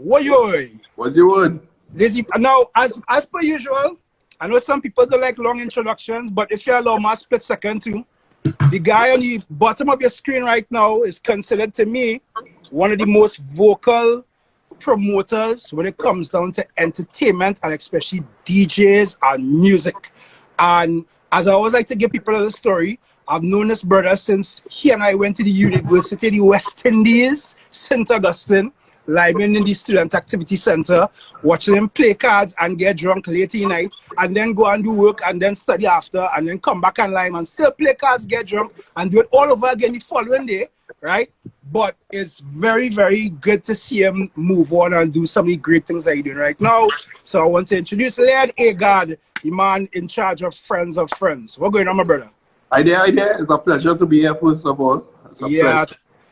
What's your word? Now, as per usual, I know some people don't like long introductions, but if you allow me a split second too, the guy on the bottom of your screen right now is considered to me one of the most vocal promoters when it comes down to entertainment and especially DJs and music. And as I always like to give people a story, I've known this brother since he and I went to the University of the West Indies, St. Augustine, living in the Student Activity Center, watching him play cards and get drunk late in the night, and then go and do work and then study after, and then come back and Lime and still play cards, get drunk, and do it all over again the following day, right? But it's very, very good to see him move on and do some of the great things that he's doing right now. So I want to introduce Laird Agard, the man in charge of Friends of Friends. What's going on, my brother? Hi there. It's a pleasure to be here, first of all. Yeah,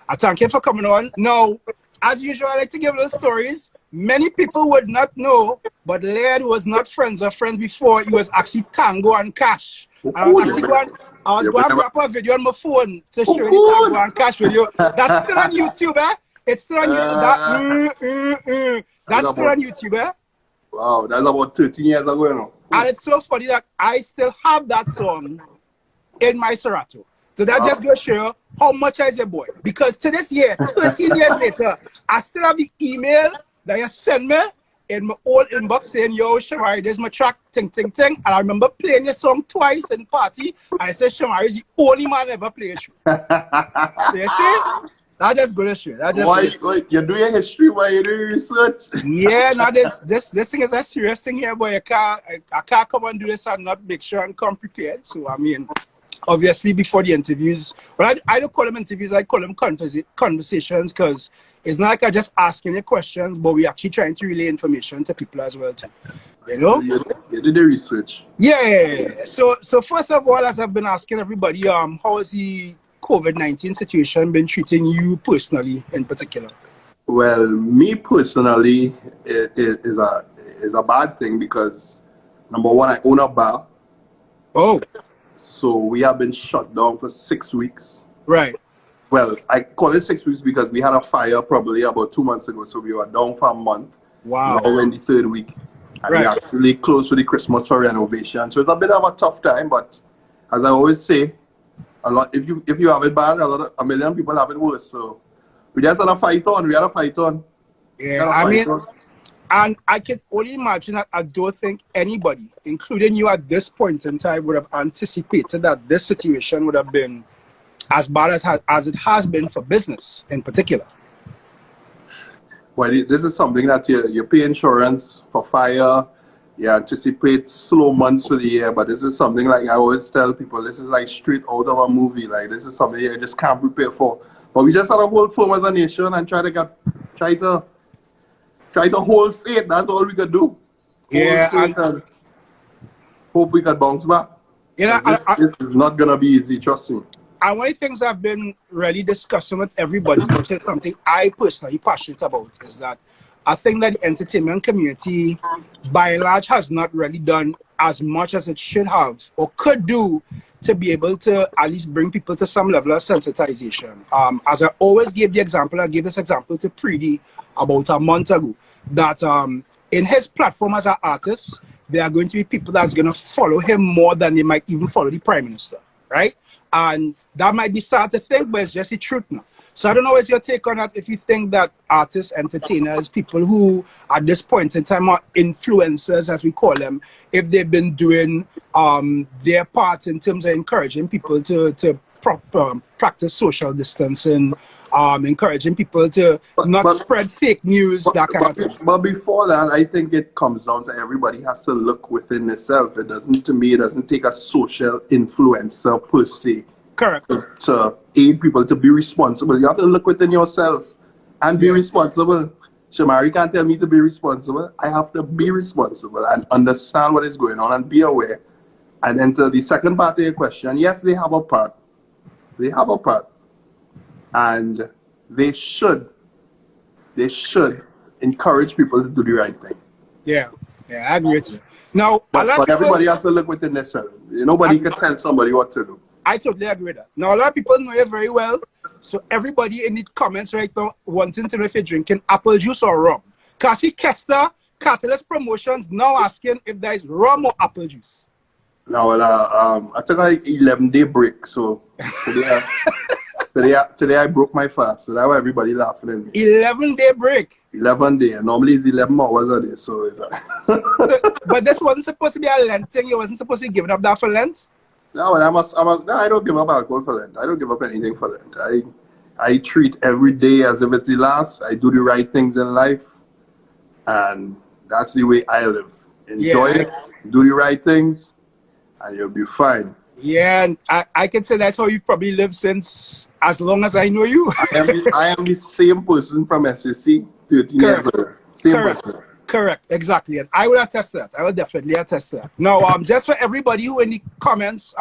I thank you for coming on. Now, as usual, I like to give those stories. Many people would not know, but Laird was not Friends of Friends before. He was actually Tango and Cash. I was going to wrap a video on my phone to show you the Tango and Cash video. That's still on YouTube, eh? It's still on YouTube. That's still on YouTube, eh? Wow, that's about 13 years ago, you know. And it's so funny that I still have that song in my Serato. So that just goes to show how much I is your boy. Because to this year, 13 years later, I still have the email that you sent me in my old inbox saying, yo, Shomari, there's my track, ting, ting, ting. And I remember playing your song twice in party. I said, Shomari is the only man ever played you. So you see? That just goes to show. Why, you're doing history while you're doing research? Yeah, now this thing is a serious thing here, boy. I can't come and do this and not make sure I'm come prepared. So, I mean, obviously before the interviews, but I don't call them interviews, I call them conversations, because it's not like I just asking you questions, but we're actually trying to relay information to people as well too. You know? You did the research. Yeah. So first of all, as I've been asking everybody, how has the COVID-19 situation been treating you personally in particular? Well, me personally, it is a bad thing because number one, I own a bar. Oh. So we have been shut down for 6 weeks. Right. Well, I call it 6 weeks because we had a fire probably about 2 months ago. So we were down for a month. Wow. Now we're in the third week. And we actually closed for the Christmas for renovation. So it's a bit of a tough time, but as I always say, a lot if you have it bad, a million people have it worse. So we just had a fight on. We had a fight on. Yeah, I mean, and I can only imagine that I don't think anybody, including you at this point in time, would have anticipated that this situation would have been as bad as it has been for business in particular. Well, this is something that you pay insurance for fire, you anticipate slow months for the year, but this is something like I always tell people, this is like straight out of a movie. Like this is something you just can't prepare for. But we just had to hold firm as a nation and try to hold faith. That's all we could do. Yeah, and hope we could bounce back. Yeah, this is not gonna be easy, trust me. And one of the things I've been really discussing with everybody, which is something I personally passionate about, is that I think that the entertainment community, by and large, has not really done as much as it should have or could do to be able to at least bring people to some level of sensitization. As I always give the example, I gave this example to Preedy about a month ago, that in his platform as an artist, there are going to be people that's going to follow him more than they might even follow the Prime Minister, right? And that might be sad to think, but it's just the truth now. So I don't know what's your take on that, if you think that artists, entertainers, people who at this point in time are influencers, as we call them, if they've been doing their part in terms of encouraging people to practice social distancing, encouraging people to not spread fake news, that kind of thing. But before that, I think it comes down to everybody has to look within itself. It doesn't, to me, it doesn't take a social influencer per se. Correct. To aid people to be responsible. You have to look within yourself and be responsible. Shomari can't tell me to be responsible. I have to be responsible and understand what is going on and be aware. And then to the second part of your question, yes, they have a part. They have a part. And they should encourage people to do the right thing. Yeah, I agree with you. Now, but everybody has to look within themselves. Nobody can tell somebody what to do. I totally agree with that. Now, a lot of people know you very well. So everybody in the comments right now wanting to know if you're drinking apple juice or rum. Kasi Kester, Catalyst Promotions, now asking if there is rum or apple juice. No, well, I took like 11-day break, so today I broke my fast, so that's why everybody laughing at me. 11-day break. 11 days. Normally it's 11 hours a day, so it's But this wasn't supposed to be a Lent thing. You wasn't supposed to be giving up that for Lent. No, no, I don't give up alcohol for Lent. I don't give up anything for Lent. I treat every day as if it's the last. I do the right things in life, and that's the way I live. Enjoy it, do the right things, and you'll be fine. Yeah, and I can say that's how you probably live since as long as I know you. I am the same person from SSC 13 years ago. Same person. Correct, exactly. And I will attest to that. I will definitely attest to that. Now, just for everybody who in the comments,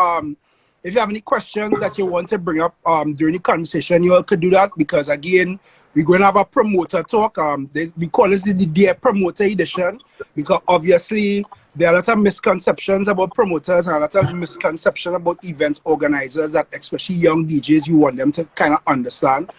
if you have any questions that you want to bring up during the conversation, you all could do that, because again, we're going to have a promoter talk. We call this the Dear Promoter edition, because obviously there are a lot of misconceptions about promoters and a lot of misconceptions about events organizers that especially young DJs, you want them to kind of understand.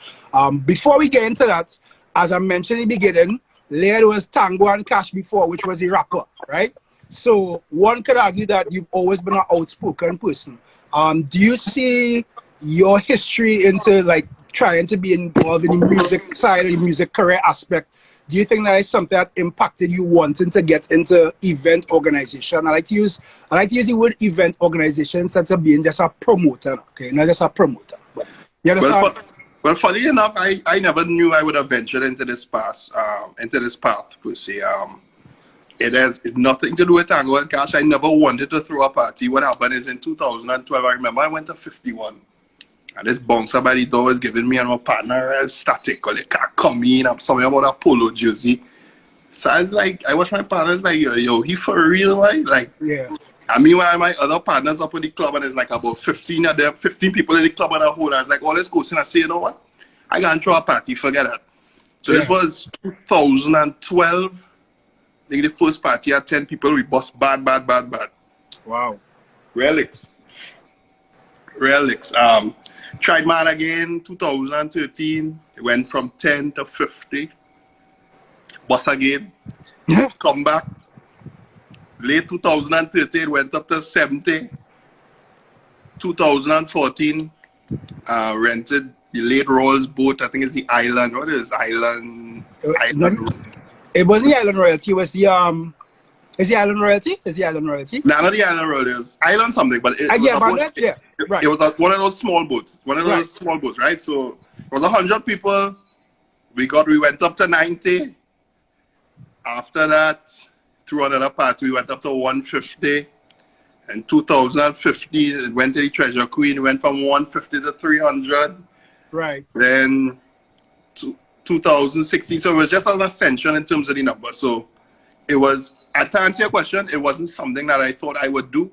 Before we get into that, as I mentioned in the beginning, Laird was Tango and Cash before, which was the rapper, right? So one could argue that you've always been an outspoken person. Do you see your history into like trying to be involved in the music side or the music career aspect? Do you think that is something that impacted you wanting to get into event organization? I like to use the word event organization instead of being just a promoter, okay? Not just a promoter. But you understand? Well, funny enough, I never knew I would have ventured into this path per se. It's nothing to do with Tango and Cash. I never wanted to throw a party. What happened is in 2012, I remember I went to 51. And this bouncer by the door was giving me and my partner a static, or like, can't come in, I'm something about a polo jersey. So I was like, I watched my partners like, yo, he for real, right? Like, yeah. And meanwhile, my other partners up in the club, and there's like about 15 of them, 15 people in the club and a whole. I was like, oh, let's go. And I say, you know what? I can't throw a party, forget that. So this was 2012. Like the first party had 10 people, we bust bad. Wow. Relics. Tried man again, 2013. It went from 10 to 50. Bust again. Come back. Late 2013 went up to 70. 2014 rented the Late Rolls boat. I think it's the Island. What is Island? It wasn't the Island Royalty. It was the Is the Island Royalty? Is the Island Royalty? No, not the Island Royalty. It was Island something, but it right. It was one of those small boats. One of those small boats, right? So it was 100 people. We went up to 90. After that, through another party, we went up to 150. In 2015, it went to the Treasure Queen. It went from 150 to 300. Right. Then 2016. So it was just an ascension in terms of the number. So it was, to answer your question, it wasn't something that I thought I would do.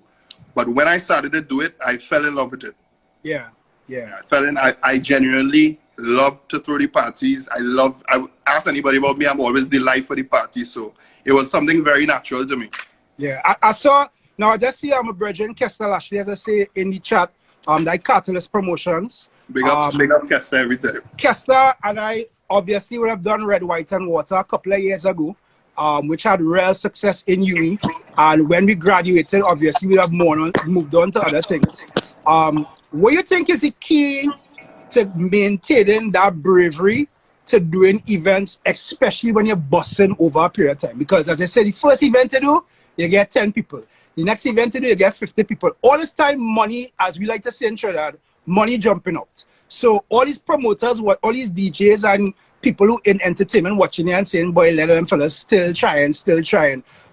But when I started to do it, I fell in love with it. Yeah. I genuinely love to throw the parties. I ask anybody about me, I'm always the life for the party. So it was something very natural to me. Yeah, I saw, now I just see my brethren, Kester Lashley, as I say in the chat, like Catalyst Promotions. Big up Kester every time. Kester and I obviously would have done Red, White and Water a couple of years ago, which had real success in uni. And when we graduated, obviously we have moved on to other things. What do you think is the key to maintaining that bravery to doing events, especially when you're busting over a period of time? Because as I said, the first event to do, you get 10 people. The next event to do, you get 50 people. All this time, money, as we like to say in Trinidad, money jumping out. So all these promoters, all these DJs and people who in entertainment watching it and saying, boy, let them fellas still trying.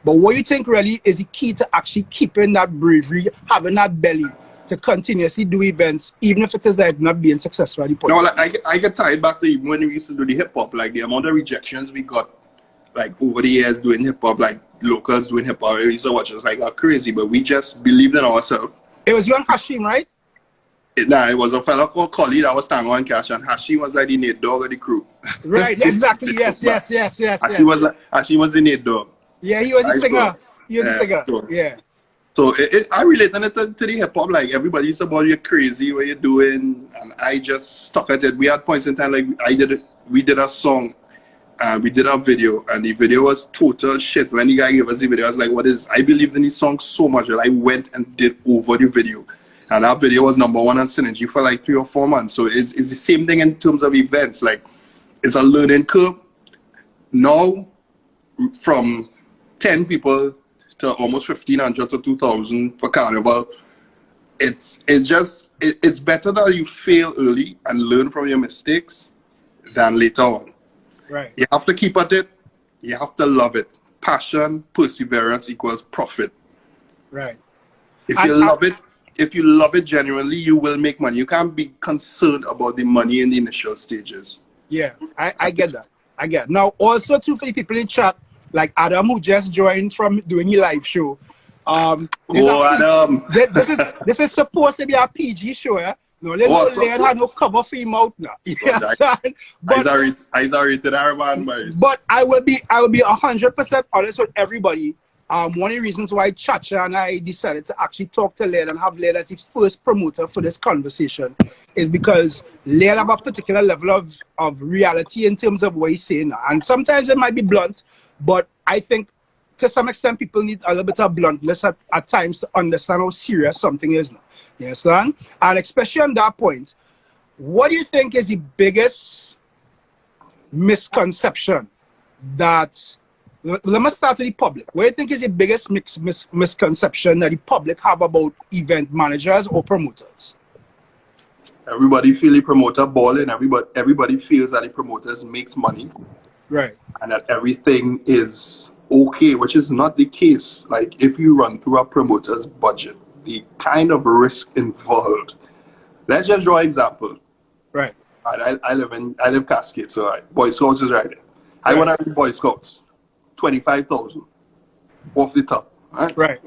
But what do you think really is the key to actually keeping that bravery, having that belly to continuously do events, even if it is like not being successful at the point? No, like I get tired back to even when we used to do the hip hop, like the amount of rejections we got, like over the years doing hip hop, like locals doing hip hop, we used to watch us like crazy, but we just believed in ourselves. It was you and Hashim, right? It was a fella called Collie that was Tango and Cash, and Hashim was like the Nate Dog of the crew. Right, exactly. Yes. Hashim was the Nate Dog. Yeah, he was a singer. So I related it to the hip hop. Like everybody used to about you're crazy, what you're doing, and I just stuck at it. We had points in time like we did a song, and we did a video, and the video was total shit. When the guy gave us the video, I was like, what is, I believed in the song so much that I went and did over the video. And that video was #1 on Synergy for like 3 or 4 months. So it's the same thing in terms of events. Like, it's a learning curve. Now, from 10 people to almost 1,500 to 2,000 for Carnival, it's better that you fail early and learn from your mistakes than later on. Right. You have to keep at it. You have to love it. Passion, perseverance equals profit. Right. If you love it genuinely, you will make money. You can't be concerned about the money in the initial stages. Yeah, I get that. I get it. Now, also, too, for the people in chat, like Adam, who just joined from doing a live show. Adam. This is supposed to be a PG show, yeah? No, Laird had no cover for him out now. You understand? But I will be 100% honest with everybody. One of the reasons why Chacha and I decided to actually talk to Laird and have Laird as the first promoter for this conversation is because Laird have a particular level of reality in terms of what he's saying. And sometimes it might be blunt, but I think to some extent people need a little bit of bluntness at times to understand how serious something is now. You understand? And especially on that point, what do you think is the biggest misconception that... Let me start with the public. What do you think is the biggest misconception that the public have about event managers or promoters? Everybody feel the promoter balling. Everybody feels that the promoters makes money. Right. And that everything is okay, which is not the case. Like, if you run through a promoter's budget, the kind of risk involved. Let's just draw an example. Right. I live Cascade, so Boy Scouts is right there. I want to read Boy Scouts. 25,000 off the top. Right.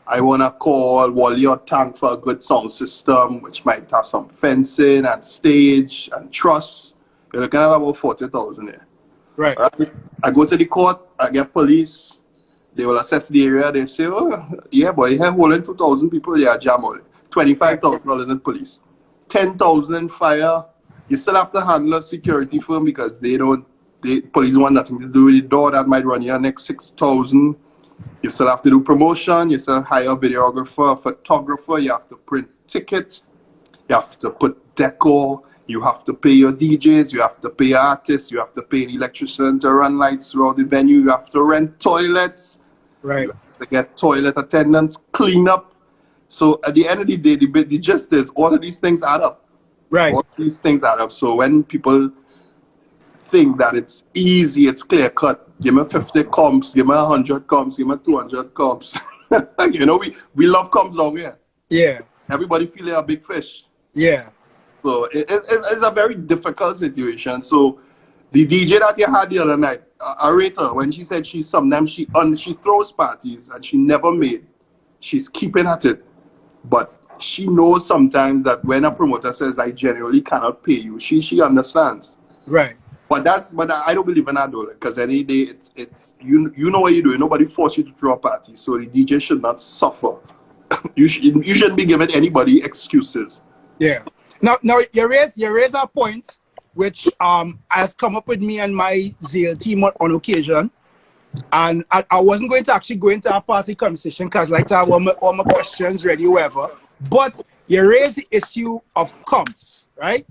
I want to call Wally or Tank for a good sound system, which might have some fencing and stage and truss. You're looking at about 40,000 there. Right. I go to the court, I get police, they will assess the area, they say, oh, yeah, boy, you have holding 2,000 people, yeah, jam all it. $25,000 in police. 10,000 in fire. You still have to handle a security firm because the police want nothing to do with the door. That might run you next 6,000. You still have to do promotion. You still hire a videographer, a photographer. You have to print tickets. You have to put decor. You have to pay your DJs. You have to pay your artists. You have to pay an electrician to run lights throughout the venue. You have to rent toilets. Right. You have to get toilet attendants, clean up. So at the end of the day, the gist is all of these things add up. Right. All these things add up. So when people think that it's easy, it's clear cut. Give me 50 comps, give me 100 comps, give me 200 comps. You know, we love comps down here. Yeah. Everybody feel like a big fish. Yeah. So it's a very difficult situation. So the DJ that you had the other night, Areta, when she said sometimes she throws parties and she never made, she's keeping at it. But she knows sometimes that when a promoter says, I genuinely cannot pay you, she understands. Right. But I don't believe in that though, because any day it's you know what you're doing. Nobody forced you to throw a party, so the DJ should not suffer. You shouldn't be giving anybody excuses. Yeah. Now you raise a point which has come up with me and my Zeal team on occasion, and I wasn't going to actually go into a party conversation because like I have all my questions ready, whatever. But you raise the issue of comps, right?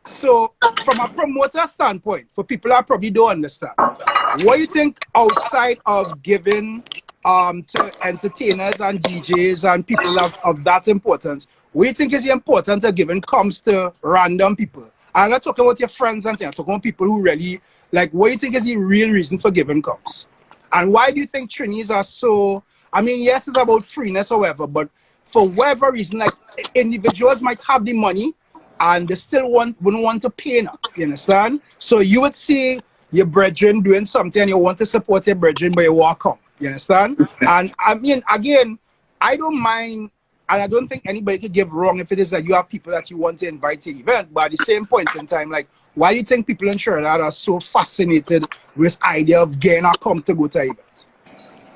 So, from a promoter standpoint, for people that probably don't understand, what do you think outside of giving to entertainers and DJs and people of that importance, what do you think is the importance of giving comps to random people? I'm not talking about your friends and things, I'm talking about people who really, like, what do you think is the real reason for giving comps? And why do you think Trinis are so, I mean, yes, it's about freeness, however, but for whatever reason, like, individuals might have the money, and they still wouldn't want to pay now, you understand? So you would see your brethren doing something and you want to support your brethren, but you walk up, you understand? And I mean, again, I don't mind, and I don't think anybody could give wrong if it is that you have people that you want to invite to the event, but at the same point in time, like, why do you think people in Trinidad are so fascinated with this idea of getting a come to go to an event?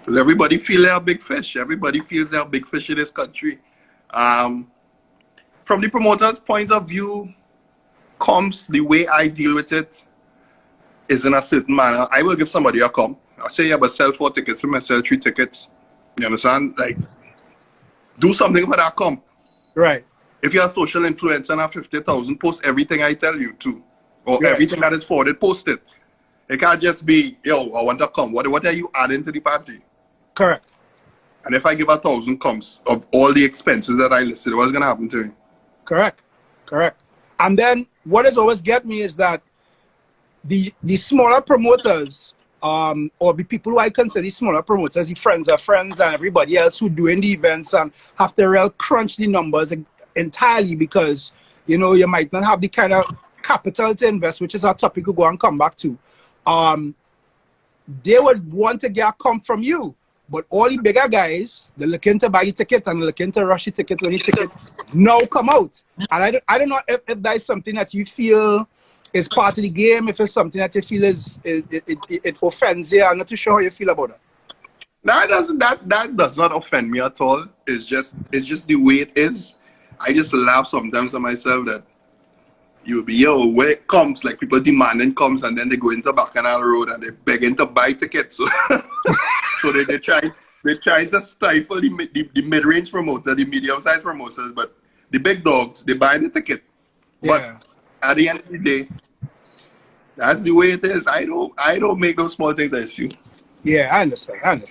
Because everybody feels they're a big fish. Everybody feels they're a big fish in this country. From the promoter's point of view, comps, the way I deal with it, is in a certain manner, I will give somebody a comp. I'll say, yeah, but sell 4 tickets for me, sell 3 tickets. You understand? Like, do something for that comp. Right. If you're a social influencer and have 50,000, post everything I tell you to. Or Right. everything that is forwarded, post it. It can't just be, yo, I want to come. What are you adding to the party? Correct. And if I give 1,000 comps of all the expenses that I listed, what's going to happen to me? Correct. Correct. And then what has always get me is that the smaller promoters, or the people who I consider smaller promoters, the friends of friends and everybody else who doing the events and have to real crunch the numbers entirely because, you know, you might not have the kind of capital to invest, which is a topic we'll go and come back to. They would want to get a comp from you. But all the bigger guys, they're looking to buy the ticket and they're looking to rush the ticket when the ticket now come out. And I don't know if that is something that you feel is part of the game, if it's something that you feel it offends you. I'm not too sure how you feel about it. No, that does not offend me at all. It's just the way it is. I just laugh sometimes at myself that you'll be, yo, when it comes, like people demanding comes and then they go into Bacchanal Road and they're begging to buy tickets. So, so they're trying to stifle the mid-range promoter, the medium-sized promoters, but the big dogs, they buy the ticket. Yeah. But at the end of the day, that's the way it is. I don't make those small things as you. Yeah, I understand.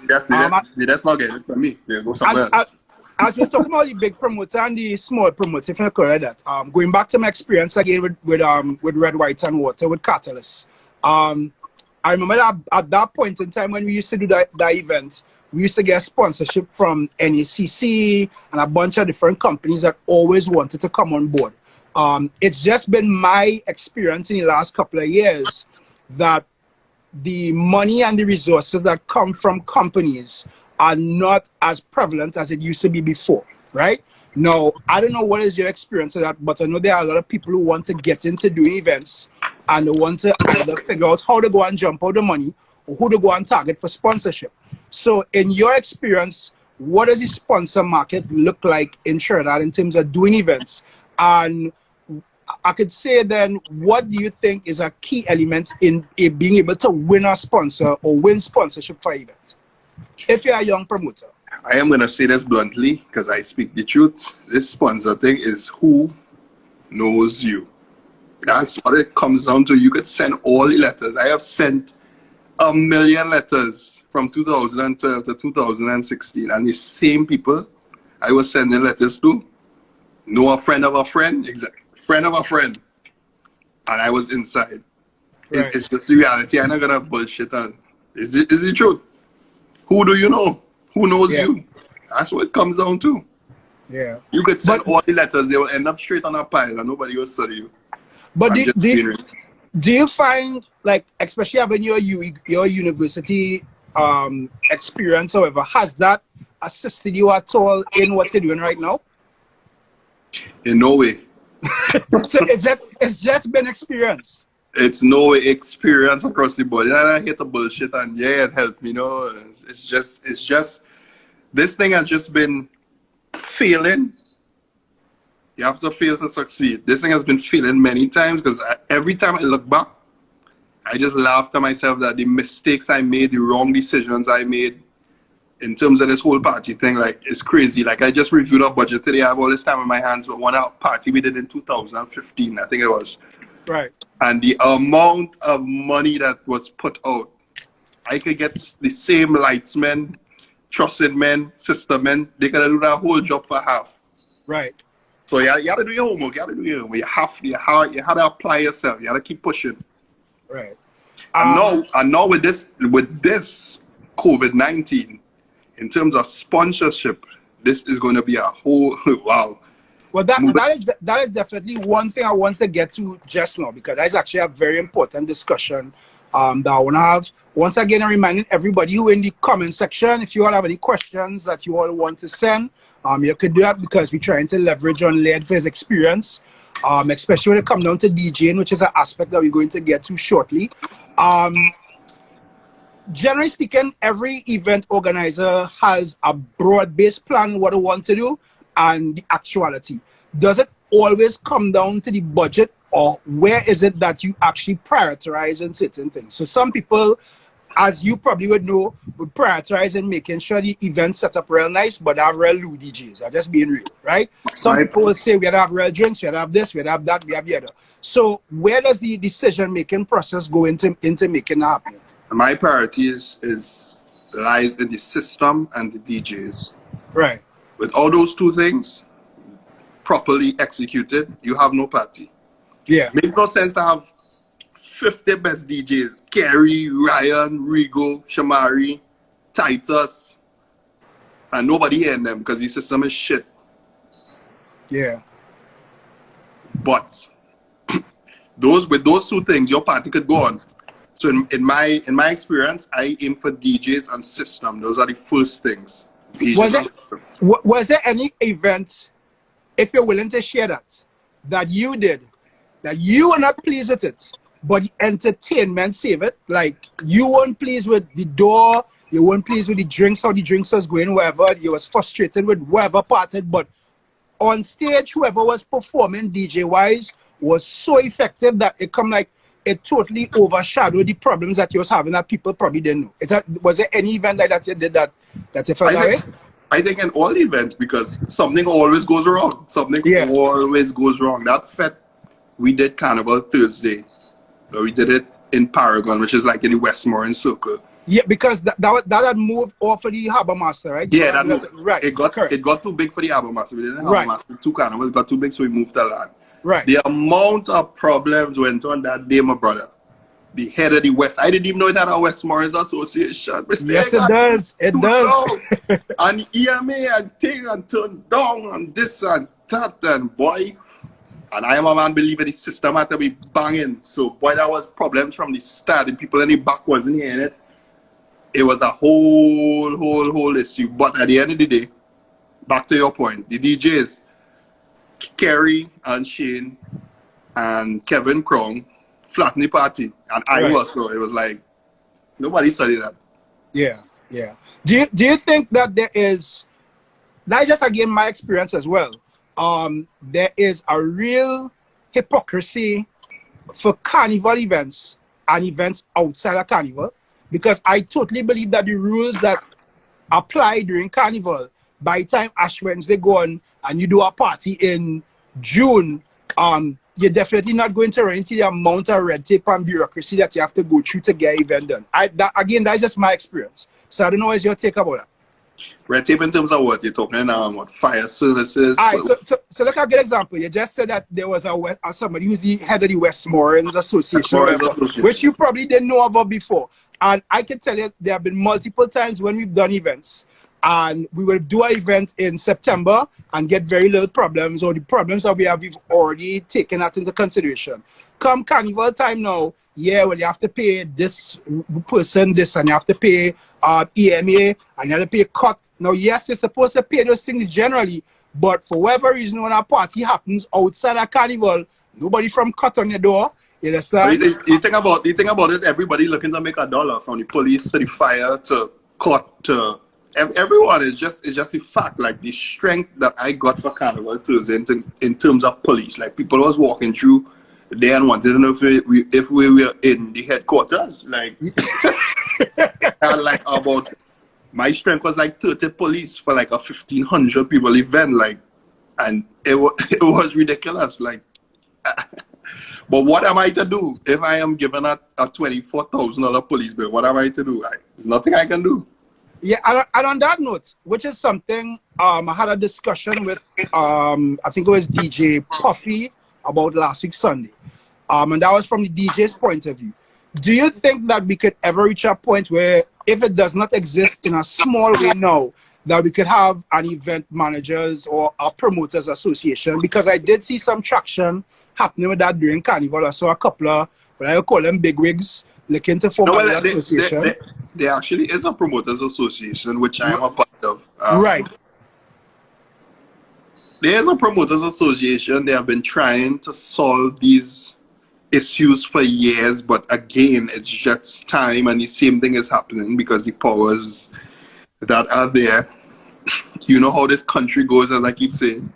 Definitely, that's not getting it for me. Yeah, go somewhere else. As we're talking about the big promoter and the small promoter, if I correct that, going back to my experience again with Red, White, and Water with Catalyst, I remember that at that point in time when we used to do that event, we used to get sponsorship from NECC and a bunch of different companies that always wanted to come on board. It's just been my experience in the last couple of years that the money and the resources that come from companies are not as prevalent as it used to be before, right? Now, I don't know what is your experience of that, but I know there are a lot of people who want to get into doing events and they want to either figure out how to go and jump out the money or who to go and target for sponsorship. So in your experience, what does the sponsor market look like in Trinidad in terms of doing events? And I could say then, what do you think is a key element in being able to win a sponsor or win sponsorship for events? If you're a young promoter. I am going to say this bluntly because I speak the truth. This sponsor thing is who knows you. That's what it comes down to. You could send all the letters. I have sent 1 million letters from 2012 to 2016. And the same people I was sending letters to know a friend of a friend. Exactly. Friend of a friend. And I was inside. Right. It's just the reality. I'm not going to bullshit on. Is the truth? Who do you know? Who knows you? That's what it comes down to. Yeah. You could send all the letters, they will end up straight on a pile and nobody will study you. But do you find, like, especially having your university experience, however, has that assisted you at all in what you're doing right now? In no way. So it's just been experience. It's no experience across the board. And I hate the bullshit and yeah, it helped me, you know. It's just this thing has just been failing. You have to fail to succeed. This thing has been failing many times because every time I look back, I just laugh to myself that the mistakes I made, the wrong decisions I made in terms of this whole party thing, like, it's crazy. Like, I just reviewed our budget today. I have all this time in my hands with one party we did in 2015, I think it was. Right. And the amount of money that was put out, I could get the same lightsmen, trusted men, sister men, they could do that whole job for half. Right. So you have to do your homework, you have to do your homework. You have to apply yourself, you have to keep pushing. Right. And now with this COVID-19, in terms of sponsorship, this is going to be a whole, wow. Well, that is definitely one thing I want to get to just now, because that's actually a very important discussion that I want to have. Once again, I'm reminding everybody who in the comment section, if you all have any questions that you all want to send, you could do that because we're trying to leverage on Laird for his experience, especially when it comes down to DJing, which is an aspect that we're going to get to shortly. Generally speaking, every event organizer has a broad-based plan what they want to do and the actuality. Does it always come down to the budget or where is it that you actually prioritize in certain things? So some people, as you probably would know, would prioritize in making sure the event set up real nice, but have real low DJs. I'm just being real, right? Some people will say we have to have real drinks, we have to have this, we have to have that, we have the other. So where does the decision-making process go into making that happen? My priorities lies in the system and the DJs. Right. With all those two things properly executed, you have no party. Yeah. Makes no sense to have 50 best DJs: Kerry, Ryan, Rigo, Shomari, Titus, and nobody in them because the system is shit. Yeah. But with those two things, your party could go on. So in my experience, I aim for DJs and system. Those are the first things. Was there any event, if you're willing to share that you did, that you were not pleased with it, but the entertainment saved it? Like you weren't pleased with the door, you weren't pleased with the drinks, how the drinks was going, whatever, you was frustrated with whoever parted, but on stage, whoever was performing DJ-wise was so effective that it totally overshadowed the problems that you was having that people probably didn't know. Was there any event like that you did that you felt that way? I think in all events, because something always goes wrong. Something always goes wrong. That fete, we did Carnival Thursday. We did it in Paragon, which is like in the Westmoreland Circle. Yeah, because that had moved off of the Harbour Master, right? Yeah, that moved. Right. It got too big for the Harbour Master. We didn't have Harbour Master. 2 Carnivals got too big, so we moved the land. Right. The amount of problems went on that day, my brother. The head of the West. I didn't even know it had a Westmoreland Association. Yes, it does. It does. And EMA and thing and turn down and this and that and boy. And I am a man believing the system had to be banging. So boy, that was problems from the start. The people in the back wasn't hearing it. It was a whole issue. But at the end of the day, back to your point, the DJs, Kerry and Shane and Kevin Crown flattened the party, and I was, so it was like nobody studied that. Yeah. Do you think that there is, that's just again my experience as well, there is a real hypocrisy for carnival events and events outside of carnival? Because I totally believe that the rules that apply during carnival, by the time Ash Wednesday go on and you do a party in June, you're definitely not going to run into the amount of red tape and bureaucracy that you have to go through to get an event done. That's just my experience. So I don't know what's your take about that. Red tape in terms of what you're talking what fire services? All right, so look at a good example. You just said that there was somebody who's the head of the Westmoreland Association, which you probably didn't know about before. And I can tell you there have been multiple times when we've done events and we will do an event in September and get very little problems, or the problems that we've already taken that into consideration. Come carnival time now, well, you have to pay this person this, and you have to pay EMA, and you have to pay cut. Now, yes, you're supposed to pay those things generally, but for whatever reason, when a party happens outside a carnival, nobody from cut on your door. You understand? You think about it, everybody looking to make $1, from the police to the fire to cut to everyone. Is just a fact. Like the strength that I got for Carnival Thursday in terms of police. Like people was walking through there and wanted to know if we were in the headquarters. Like and like about my strength was like 30 police for like a 1,500 people event. Like, and it was ridiculous. Like. But what am I to do if I am given a $24,000 police bill? What am I to do? There's nothing I can do. Yeah, and on that note, which is something I had a discussion with, I think it was DJ Puffy about last week Sunday. And that was from the DJ's point of view. Do you think that we could ever reach a point where, if it does not exist in a small way now, that we could have an event managers or a promoters association? Because I did see some traction happening with that during Carnival. I saw a couple of, what I call them bigwigs, looking to form an association. There actually is a promoters association, which I am a part of. Right. There is a promoters association. They have been trying to solve these issues for years, but again, it's just time, and the same thing is happening because the powers that are there, you know how this country goes, as I keep saying.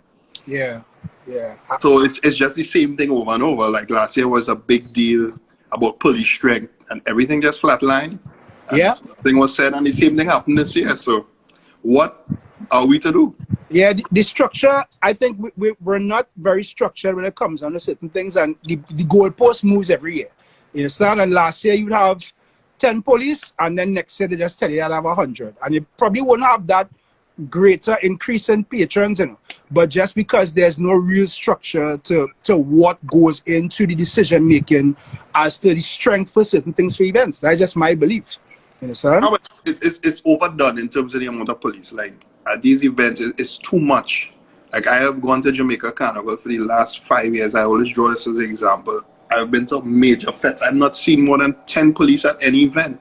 Yeah. Yeah. So it's just the same thing over and over. Like last year was a big deal about police strength, and everything just flatlined. Yeah. Nothing was said, and the same thing happened this year. So what are we to do? Yeah, the structure, I think we're not very structured when it comes down to certain things, and the goalpost moves every year. You understand? And last year you'd have 10 police, and then next year they just tell you you'll have 100. And you probably won't have that greater increase in patrons, you know. But just because there's no real structure to what goes into the decision making as to the strength for certain things for events. That's just my belief. You understand? It's overdone in terms of the amount of police. Like at these events, it's too much. Like I have gone to Jamaica Carnival for the last 5 years. I always draw this as an example. I've been to major fets. I've not seen more than 10 police at any event.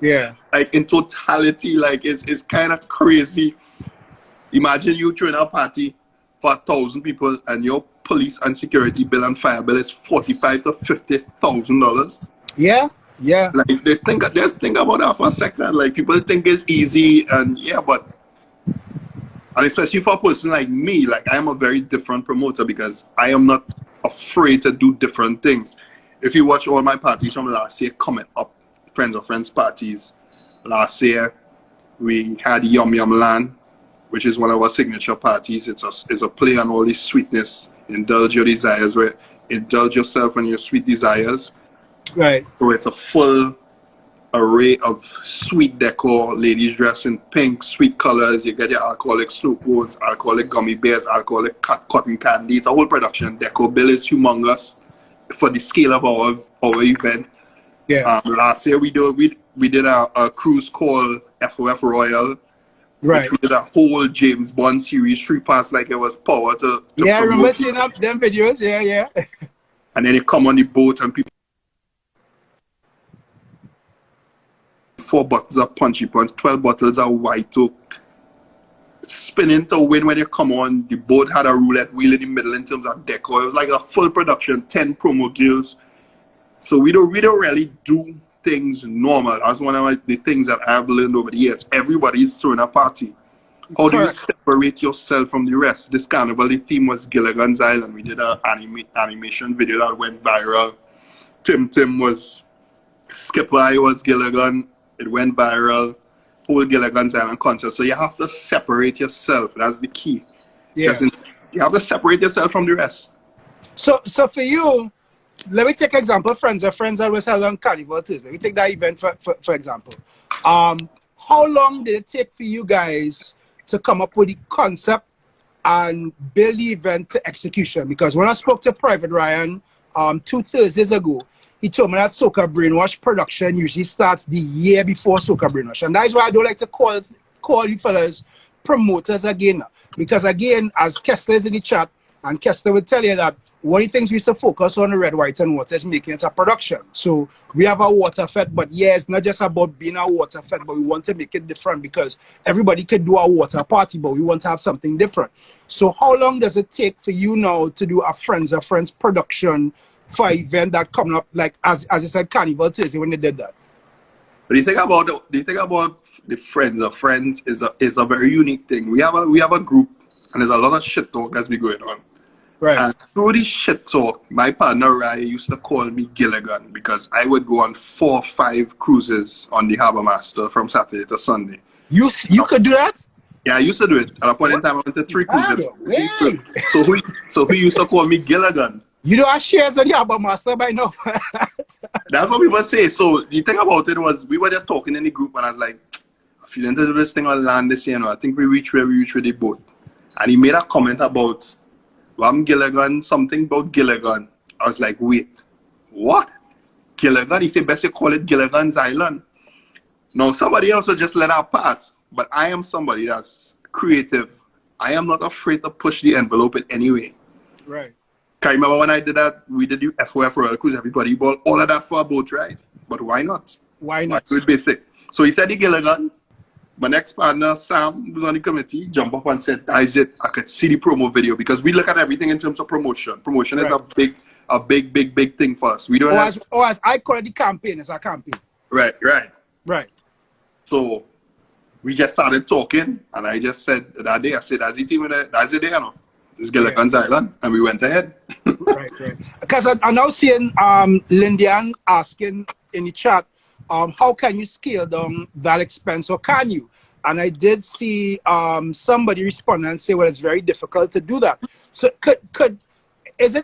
Yeah. Like in totality, like it's kind of crazy. Imagine you throwing a party for 1,000 people and your police and security bill and fire bill is $45,000 to $50,000. Yeah. Yeah. Like just think about that for a second. Like people think it's easy, and yeah, but and especially for a person like me, like I am a very different promoter because I am not afraid to do different things. If you watch all my parties from last year coming up, friends of friends parties, last year we had Yum Yum Land, which is one of our signature parties. It's a play on all this sweetness. Indulge your desires, where indulge yourself and your sweet desires. Right. So it's a full array of sweet decor, ladies dressed in pink, sweet colors. You get your alcoholic snow cones, alcoholic gummy bears, alcoholic cotton candy. It's a whole production. Decor bill is humongous for the scale of our event. Yeah. Last year we did a cruise called FOF Royal. Right. We did a whole James Bond series, 3 parts, like it was power to yeah, I remember promote. seeing up them videos. Yeah, yeah. And then you come on the boat and people 4 bottles of punchy punch, 12 bottles of white oak, spinning to win when you come on. The boat had a roulette wheel in the middle in terms of decor. It was like a full production, 10 promo girls. So we don't really do things normal. That's one of the things that I've learned over the years. Everybody's throwing a party. How do you separate yourself from the rest? This carnival, the theme was Gilligan's Island. We did an animation video that went viral. Tim was Skipper, I was Gilligan. It went viral. Whole Gilligan's Island concert. So you have to separate yourself. That's the key. Yeah. You have to separate yourself from the rest. So for you, let me take example, Friends that was held on Carnival Tuesday. We take that event for example. How long did it take for you guys to come up with the concept and build the event to execution? Because when I spoke to Private Ryan 2 Thursdays ago, he told me that Soca Brainwash production usually starts the year before Soca Brainwash. And that is why I don't like to call you fellas promoters again. Because again, as Kessler is in the chat, and Kessler would tell you that one of the things we used to focus on the Red, White, and Water is making it a production. So we have a water fete, but yeah, it's not just about being a water fete, but we want to make it different because everybody can do a water party, but we want to have something different. So how long does it take for you now to do a Friends of Friends production for an event that coming up, like as I said, Carnival Tuesday when they did that? But the thing about the Friends of Friends is a very unique thing. We have a group, and there's a lot of shit talk that's been going on. Right. And through this shit talk, my partner Rai used to call me Gilligan because I would go on 4 or 5 cruises on the Harbour Master from Saturday to Sunday. You could do that? Yeah, I used to do it. At a point in time, I went to 3 cruises. So who used to call me Gilligan? You don't have shares on the Harbour Master by now. That's what people say. So the thing about it was we were just talking in the group, and I was like, I'm feeling to do this thing on land this year. I think we reach where we reach with the boat. And he made a comment about Gilligan, something about Gilligan. I was like, wait, what? Gilligan? He said, best you call it Gilligan's Island. Now, somebody else will just let that pass. But I am somebody that's creative. I am not afraid to push the envelope in any way. Right. Can you remember when I did that? We did the FOF Royal Cruise, everybody bought all of that for a boat ride. But why not? Why not? Why do it basic? So he said the Gilligan. My next partner, Sam, was on the committee, jumped up and said, that is it. I could see the promo video because we look at everything in terms of promotion. Promotion is a big thing for us. We don't as I call it the campaign, it's a campaign. Right. So we just started talking, and I just said that day, I said, that's the team, that's it there, no? It's Gilligan's Island, and we went ahead. Right. Because I'm now seeing Lindian asking in the chat, how can you scale down that expense, or can you? And I did see somebody respond and say, well, it's very difficult to do that. So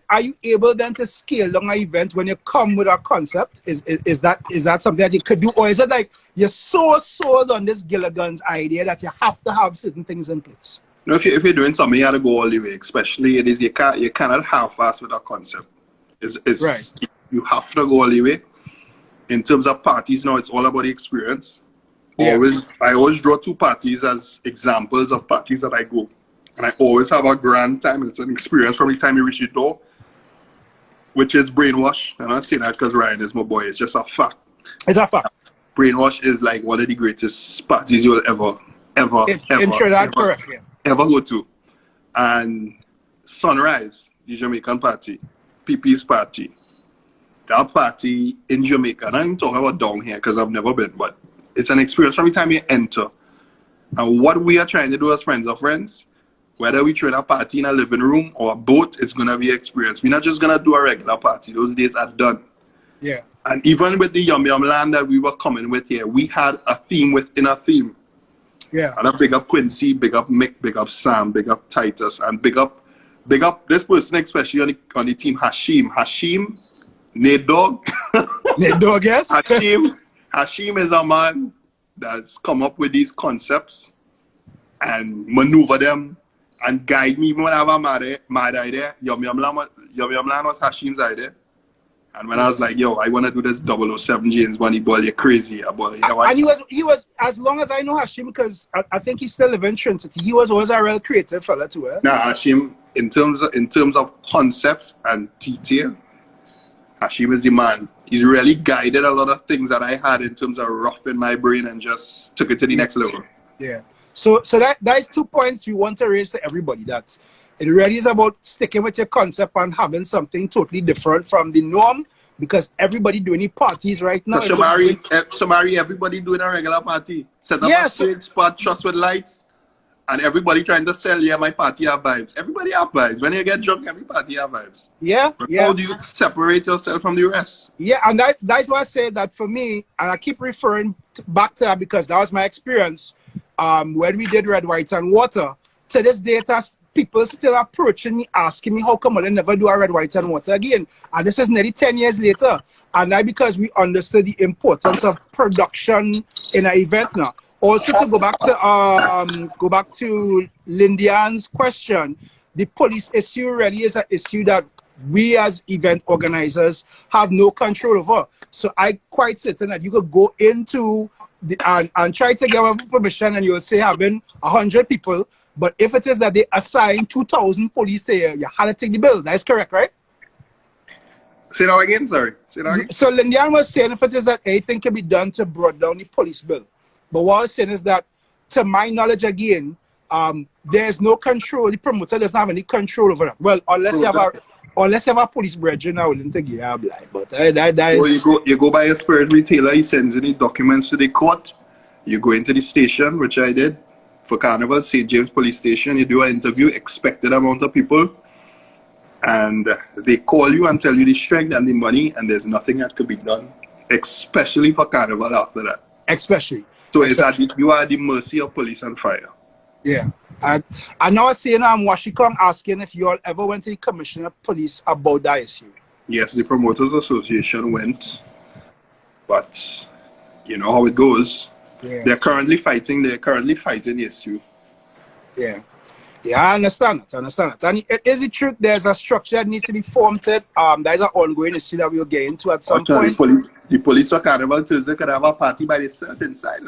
are you able then to scale down an event when you come with a concept? Is that something that you could do? Or is it like you're so sold on this Gilligan's idea that you have to have certain things in place? No, if you're doing something, you have to go all the way. Especially you cannot half-ass with a concept. It's right. You have to go all the way. In terms of parties now, it's all about the experience. Yeah. I always draw 2 parties as examples of parties that I go. And I always have a grand time. It's an experience from the time you reach the door, which is Brainwash. I'm not saying that because Ryan is my boy. It's just a fact. It's a fact. Brainwash is like one of the greatest parties you will ever go to. And Sunrise, the Jamaican party, PP's party. That party in Jamaica, and I'm talking about down here because I've never been, but it's an experience from the time you enter. And what we are trying to do as friends of friends, whether we throw a party in a living room or a boat, it's going to be an experience. We're not just going to do a regular party. Those days are done. Yeah. And even with the Yum Yum Land that we were coming with here, we had a theme within a theme. Yeah. And I big up Quincy, big up Mick, big up Sam, big up Titus, and big up this person, especially on the team, Hashim, Nate Dog. Nate Dog, yes. Hashim is a man that's come up with these concepts and maneuver them and guide me even when I have a mad idea. Yum Yum Land was Hashim's idea. And when I was like, yo, I want to do this 007 James Bond, boy, you're crazy. And he was, as long as I know Hashim, because I think he still lives in Trinity, he was always a real creative fella too. Nah, Hashim, in terms of concepts and detail, Hashim is the man. He's really guided a lot of things that I had in terms of roughing my brain and just took it to the next level. Yeah. So that is 2 points we want to raise to everybody. That it really is about sticking with your concept and having something totally different from the norm, because everybody doing parties right now. Shomari, everybody doing a regular party. Set up a stage spot, just with lights, and everybody trying to sell, my party have vibes. Everybody have vibes. When you get drunk, every party have vibes. Yeah. How do you separate yourself from the rest? Yeah, and that's why I say that for me, and I keep referring back to that because that was my experience when we did Red, White, and Water. To this day, people still approaching me, asking me how come I never do a Red, White, and Water again. And this is nearly 10 years later. And that because we understood the importance of production in an event now. Also, to go back to Lindian's question, the police issue really is an issue that we as event organizers have no control over. So I'm quite certain that you could go into and try to get permission, and you'll say having 100 people. But if it is that they assign 2,000 police there, you have to take the bill. That's correct, right? Say that again, sorry. Say that again. So Lindian was saying if it is that anything can be done to bring down the police bill. But what I was saying is that, to my knowledge again, there's no control. The promoter doesn't have any control over that. Well, unless you have a police brethren now willing to give you a blind. But that is... So you go by a spirit retailer, he sends you the documents to the court. You go into the station, which I did for Carnival, St. James Police Station. You do an interview, expected amount of people. And they call you and tell you the strength and the money, and there's nothing that could be done, especially for Carnival after that. Especially. So it's that you are at the mercy of police and fire. Yeah. I know I was saying Washington asking if you all ever went to the Commissioner of Police about that issue. Yes, the Promoters Association went. But you know how it goes. Yeah. They're currently fighting the issue. Yeah. Yeah, I understand it. And is it true there's a structure that needs to be formed? There's an ongoing issue that we'll get into at some point. The police for Carnival Tuesday could have a party by themselves inside.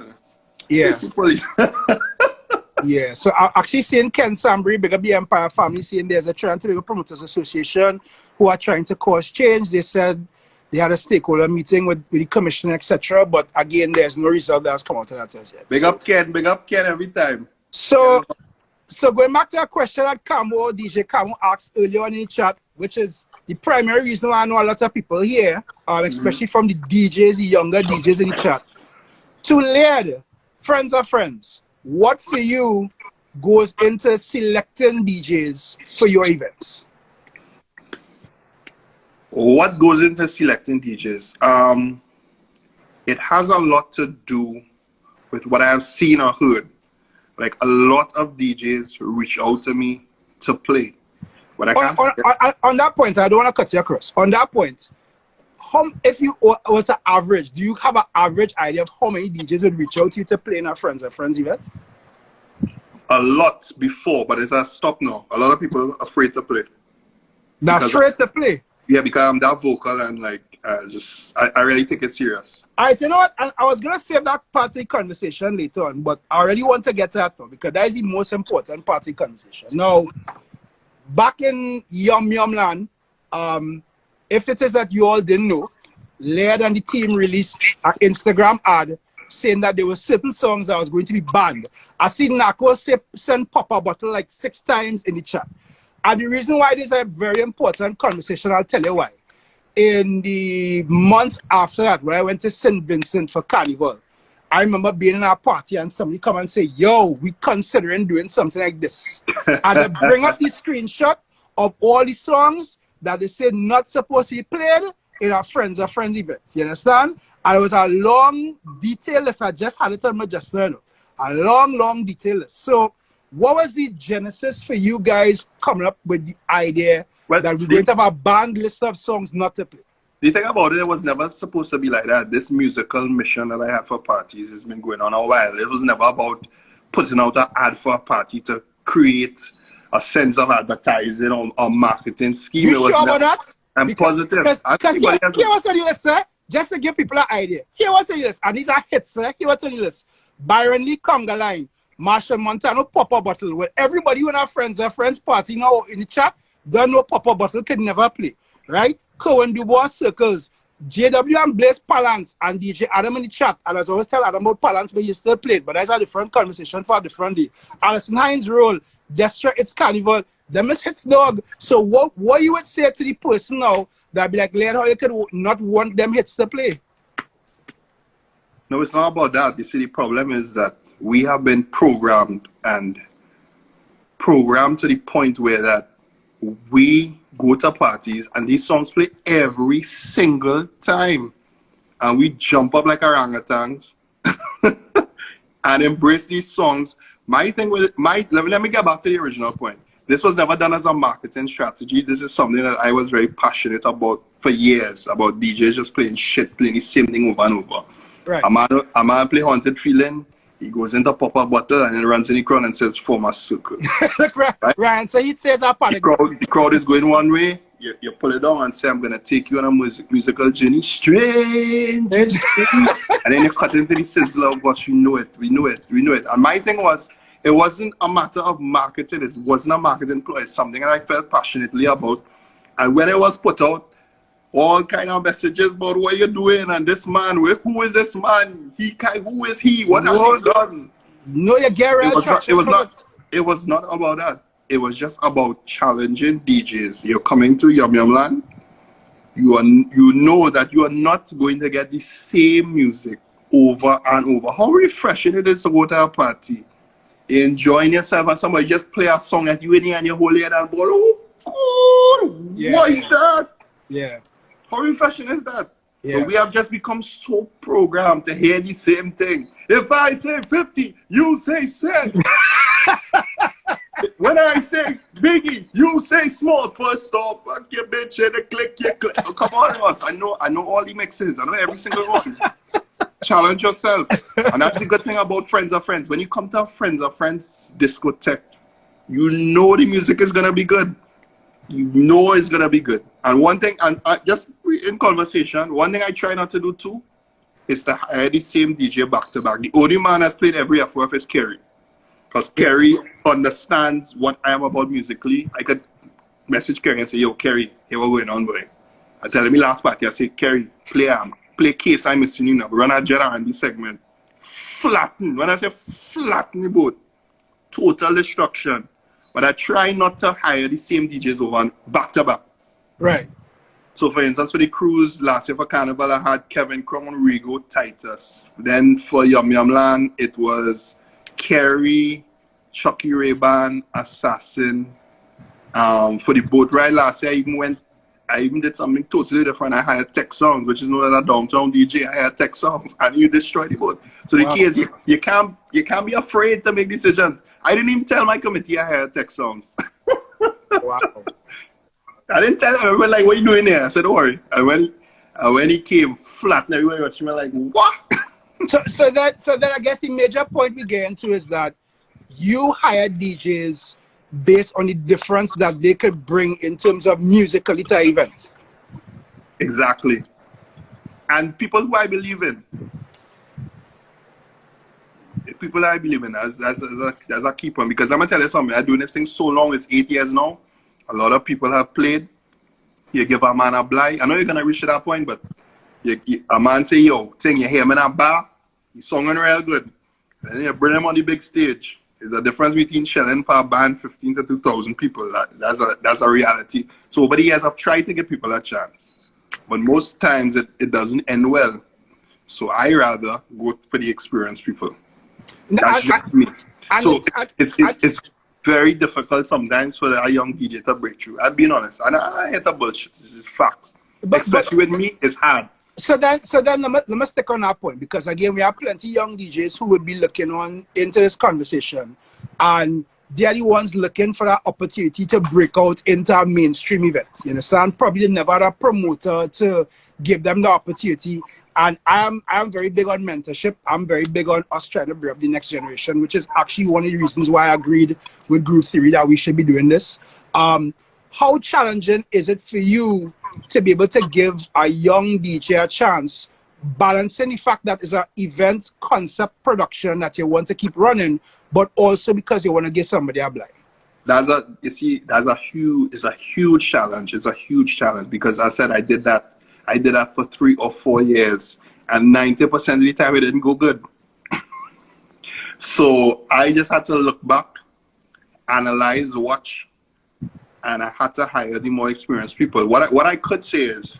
Yeah. Police. Yeah. So I actually seeing Ken Sambry, big up the Empire family, saying there's a Trinidad Promoters Association who are trying to cause change. They said they had a stakeholder meeting with the commissioner, etc. But again, there's no result that has come out of that as yet. Big up Ken every time. So going back to a question that DJ Camo asked earlier on in the chat, which is the primary reason why I know a lot of people here, especially from the DJs, the younger DJs in the chat. To Laird, friends of friends, what for you goes into selecting DJs for your events? What goes into selecting DJs? It has a lot to do with what I have seen or heard. Like a lot of DJs reach out to me to play. But on that point, I don't want to cut you across. On that point, if you was an average, do you have an average idea of how many DJs would reach out to you to play in a friends event? A lot before, but it's a stop now. A lot of people are afraid to play. They're afraid to play? Yeah, because I'm that vocal and like, I really take it serious. All right, you know what? I was going to save that part of the conversation later on, but I really want to get to that now because that is the most important part of the conversation. Now, back in Yum Yum Land, if it is that you all didn't know, Laird and the team released an Instagram ad saying that there were certain songs that was going to be banned. I see Nako send Papa Bottle like 6 times in the chat. And the reason why this is a very important conversation, I'll tell you why. In the months after that, when I went to St. Vincent for Carnival, I remember being in a party and somebody come and say, yo, we considering doing something like this. And they bring up the screenshot of all the songs that they say not supposed to be played in our friends events. You understand? And it was a long, detailed list. I just had it on my just now. A long, detailed list. So what was the genesis for you guys coming up with the idea that we're going to have a banned list of songs not to play? The thing about it was never supposed to be like that. This musical mission that I have for parties has been going on a while. It was never about putting out an ad for a party to create a sense of advertising or marketing scheme. You sure about that? I'm positive. Because here what's on the list, sir. Just to give people an idea. Here what's on the list. And these are hits, sir. Here what's on the list. Byron Lee Conga Line, Marshall Montano, Papa Bottle. With everybody when our friends party now in the chat, don't know Papa Bottle can never play. Right? Cohen Dubois Circles, JW and Blaze Palance, and DJ Adam in the chat. And as I always tell Adam about Palance, but he still played. But that's a different conversation for a different day. Alison Hines Roll, Destra, It's Carnival, them is hits, dog. So what you would say to the person now that be like, Laird, how you could not want them hits to play? No, it's not about that. You see, the problem is that we have been programmed to the point where that we go to parties and these songs play every single time. And we jump up like orangutans and embrace these songs. My thing with it, let me get back to the original point. This was never done as a marketing strategy. This is something that I was very passionate about for years, about DJs just playing the same thing over and over. Right. A man play Haunted Feeling, he goes into Pop-Up Bottle and then runs in the crowd and says, form a circle. Look, right? So he says that part. The crowd is going one way, you pull it down and say, I'm going to take you on a musical journey, strange. And then you cut into the sizzle of what we know it. And my thing was, it wasn't a matter of marketing. It wasn't a marketing ploy. It's something that I felt passionately about. And when it was put out, all kind of messages about what you're doing and this man, who is this man? Who is he? What has he done? No, you get real traction. It was not about that. It was just about challenging DJs. You're coming to Yum Yum Land. You know that you are not going to get the same music over and over. How refreshing it is to go to a party, enjoying yourself, and somebody just play a song at you in here and you hold it and go, oh God, yeah, what is that? Yeah. How refreshing is that? Yeah. But we have just become so programmed to hear the same thing. If I say 50, you say 6. When I say Biggie, you say Small. First stop, fuck your bitch, and click. Oh, come on, Ross. I know all the mixes. I know every single one. Challenge yourself. And that's the good thing about Friends of Friends. When you come to a Friends of Friends discotheque, you know the music is going to be good. You know it's going to be good. And one thing, and just in conversation, one thing I try not to do too is to hire the same DJ back to back. The only man that's played every FOF is Kerry. Because Kerry understands what I am about musically. I could message Kerry and say, yo, Kerry, here what going on, boy. I tell him last party, I say, Kerry, play Case I'm Missing You Now. Run a Jet R&B segment. Flatten. When I say flatten the boat, total destruction. But I try not to hire the same DJs over back to back. Right. So for instance, for the cruise last year for Carnival, I had Kevin Crown, Rigo, Titus. Then for Yum Yum Land, it was Kerry, Chucky Ray-Ban, Assassin. For the boat ride last year, I even did something totally different. I hired Tech Songs, which is known as a downtown DJ. I hired Tech Songs, and you destroyed the boat. So the key is you can't be afraid to make decisions. I didn't even tell my committee I hired Tech Songs. Wow. I didn't tell them. Everyone like, what are you doing here? I said, don't worry. And when he came flat, and everybody watched me like, what? so that I guess the major point we get into is that you hired DJs based on the difference that they could bring in terms of musically to events. Exactly. And people who I believe in. People I believe in as a key point. Because I'm going to tell you something. I'm doing this thing so long. It's 8 years now. A lot of people have played. You give a man a blind. I know you're going to reach to that point, but a man say, yo, thing, you hear him in a bar. He's singing real good. And then you bring him on the big stage. There's a difference between shelling for a band 15 to 2,000 people. That's a reality. So over the years, I've tried to give people a chance. But most times, it doesn't end well. So I rather go for the experienced people. That's just me. So it's very difficult sometimes for a young DJ to break through. I'm being honest. And I hate the bullshit. This is facts. Especially with me, it's hard. So then let me stick on that point, because again, we have plenty of young DJs who would be looking on into this conversation, and they're the ones looking for that opportunity to break out into a mainstream event. You understand? Probably they never had a promoter to give them the opportunity. And I'm very big on mentorship. I'm very big on us trying to bring up the next generation, which is actually one of the reasons why I agreed with Group Theory that we should be doing this. How challenging is it for you to be able to give a young DJ a chance, balancing the fact that it's an event concept production that you want to keep running, but also because you want to give somebody a blind? It's a huge challenge. It's a huge challenge because I said I did that for 3 or 4 years, and 90% of the time it didn't go good. So I just had to look back, analyze, watch, and I had to hire the more experienced people. What I could say is,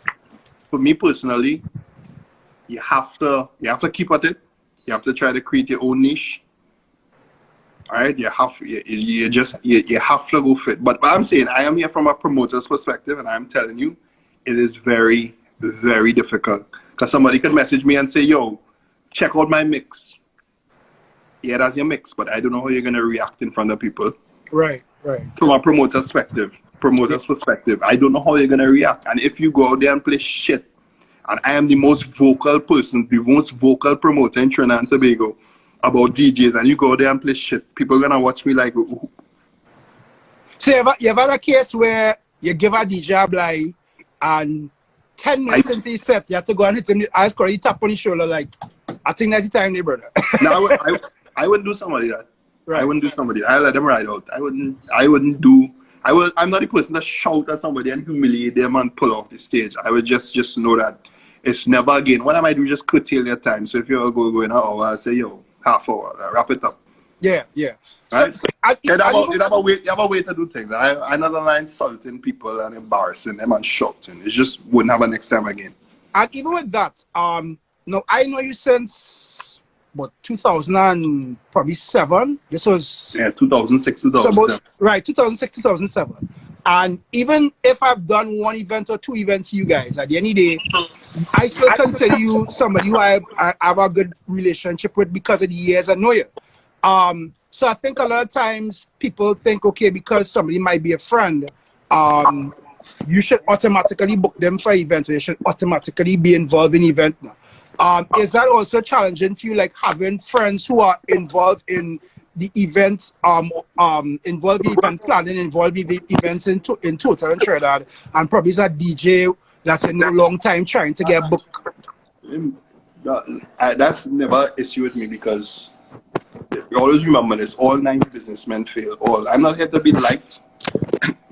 for me personally, you have to keep at it. You have to try to create your own niche. All right, you have to go fit. But I'm saying, I am here from a promoter's perspective, and I'm telling you, it is very, very difficult. Because somebody could message me and say, yo, check out my mix. Yeah, that's your mix, but I don't know how you're gonna react in front of people. Right. From a promoter's perspective, I don't know how you're gonna react. And if you go out there and play shit, and I am the most vocal person, the most vocal promoter in Trinidad and Tobago about DJs, and you go out there and play shit, people are gonna watch me like, ooh. So you ever had a case where you give a DJ a blind, and 10 minutes into the set, you have to go and hit him, I already tap on his shoulder like, I think that's the time there, brother. No, I wouldn't do somebody that. Right. I wouldn't do somebody that. I let them ride out. I'm not the person to shout at somebody and humiliate them and pull off the stage. I would just know that it's never again. What I might do, just curtail your time. So if you're going an hour, I'll say, yo, half hour, wrap it up. Yeah. Right? You have a way to do things. I'm not insulting people and embarrassing them and shouting. It just wouldn't happen next time again. And even with that, no, I know you since 2007. This was 2006, 2007. Right, 2006, 2007. And even if I've done one event or two events for you guys, at the end of the day, I still consider you somebody who I have a good relationship with because of the years I know you. So I think a lot of times people think, okay, because somebody might be a friend, you should automatically book them for events, or you should automatically be involved in event now. Is that also challenging for you, like having friends who are involved in the events, involved in event planning, involved in events in total in Trinidad, and probably is a DJ that's in a long time trying to get booked? That's never an issue with me, because you always remember this: all 9 businessmen fail. I'm not here to be liked.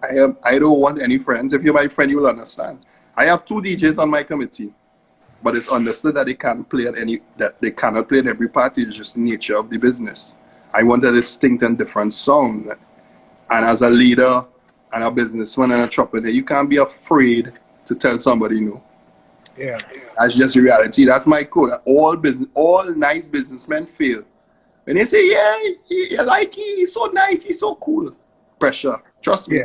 I don't want any friends. If you're my friend, you'll understand. I have 2 DJs on my committee, but it's understood that they cannot play at every party. It's just the nature of the business. I want a distinct and different sound. And as a leader and a businessman and a entrepreneur, you can't be afraid to tell somebody no. Yeah. That's just the reality. That's my code. All nice businessmen fail. When they say, yeah, you like it, he's so nice, he's so cool. Pressure. Trust me.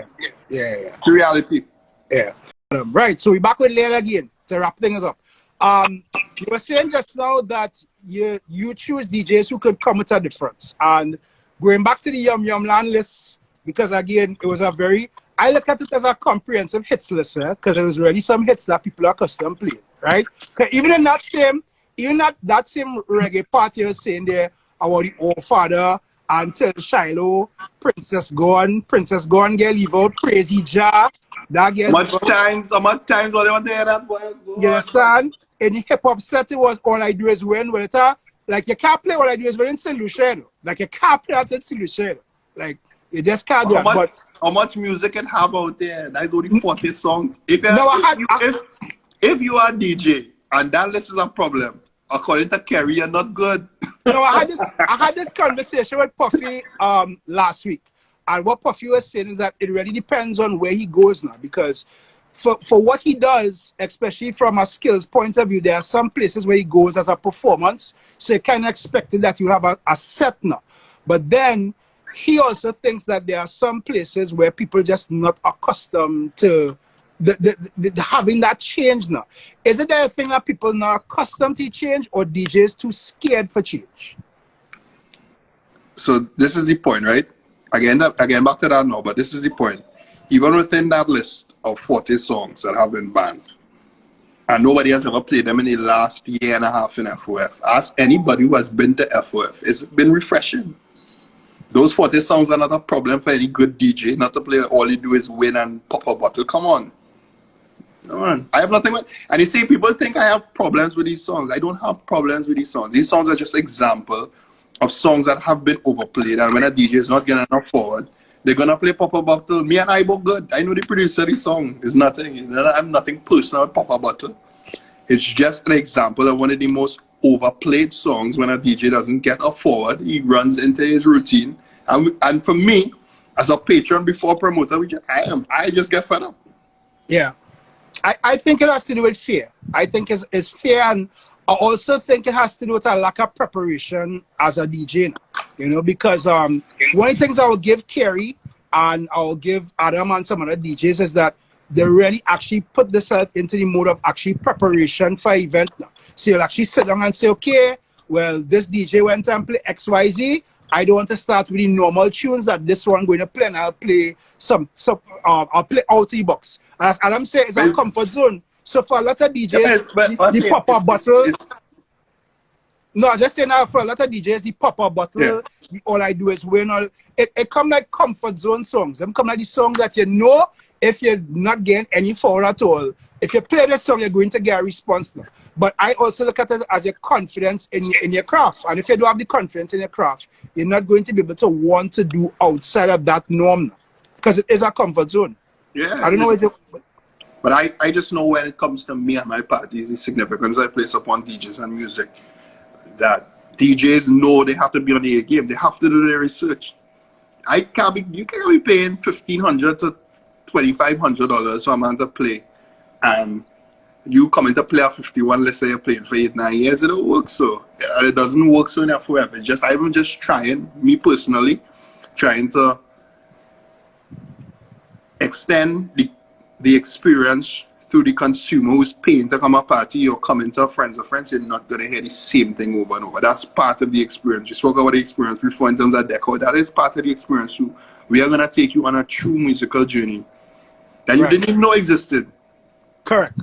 Yeah. It's the reality. Yeah. Right. So we're back with Laird again to wrap things up. You were saying just now that you choose DJs who could come with a difference. And going back to the Yum Yum Land list, because again, it was I look at it as a comprehensive hits list, because there was really some hits that people are accustomed playing, right? Even in that same reggae party you were saying there about the old father, until Shiloh, Princess Gone get leave out, Crazy Jar. That get so much times what they want to hear that boy. You understand? In the hip hop set, it was All I Do Is Win, with it. Like you can't play All I Do Is Win in Solution. Like you can't play that in Solution. Like you just can't do it. But how much music can have out there? That's only 40 songs. If you are a DJ and that list is a problem, according to Kerry, you're not good. No, I had this conversation with Puffy last week, and what Puffy was saying is that it really depends on where he goes now, because for what he does, especially from a skills point of view, there are some places where he goes as a performance, so you kind of expected that you have a set now. But then he also thinks that there are some places where people just not accustomed to having that change now. Is it a thing that people not accustomed to change, or DJs too scared for change? So this is the point, right? Again back to that now, but this is the point. Even within that list of 40 songs that have been banned, and nobody has ever played them in the last year and a half in FOF, ask anybody who has been to FOF. It's been refreshing. Those 40 songs are not a problem for any good DJ, not to play all you do is win and pop a bottle. Come on. I have nothing with, and you see, people think I have problems with these songs. I don't have problems with these songs. These songs are just example of songs that have been overplayed, and when a DJ is not getting enough forward, they're gonna play Pop a Bottle. Me and I both good. I know the producer of the song. It's nothing. I have nothing personal with Pop a Bottle. It's just an example of one of the most overplayed songs. When a DJ doesn't get a forward, he runs into his routine. And for me, as a patron before promoter, I just get fed up. Yeah. I think it has to do with fear. I think it's fear, and I also think it has to do with a lack of preparation as a DJ, you know, because one of the things I will give Kerry and I'll give Adam and some other DJs is that they really actually put this into the mode of actually preparation for event now. So you'll actually sit down and say, okay, well, this DJ went and play XYZ. I don't want to start with the normal tunes that this one going to play, and I'll play I'll play out of the box. As Adam said, it's a comfort zone. So for a lot of DJs, the pop-up bottle. No, I just saying now, for a lot of DJs, the pop-up bottle, the All I Do Is Win. It come like comfort zone songs. Them come like the songs that you know, if you're not getting any forward at all, if you play this song, you're going to get a response now. But I also look at it as your confidence in your craft. And if you don't have the confidence in your craft, you're not going to be able to want to do outside of that norm now, because it is a comfort zone. Yeah. I don't know. But I just know when it comes to me and my parties, the significance I place upon DJs and music, that DJs know they have to be on the game. They have to do their research. You can't be paying $1,500 to $2,500 for a man to play, and you come in to play a 51, let's say you're playing for 8-9 years. It don't work so. It doesn't work so enough forever. I'm just trying, me personally, trying to extend the experience through the consumer who's paying to come a party or coming to a friends of friends. You're not going to hear the same thing over and over. That's part of the experience. You spoke about the experience before in terms of deco. That is part of the experience too. We are going to take you on a true musical journey that you didn't even know existed. Correct.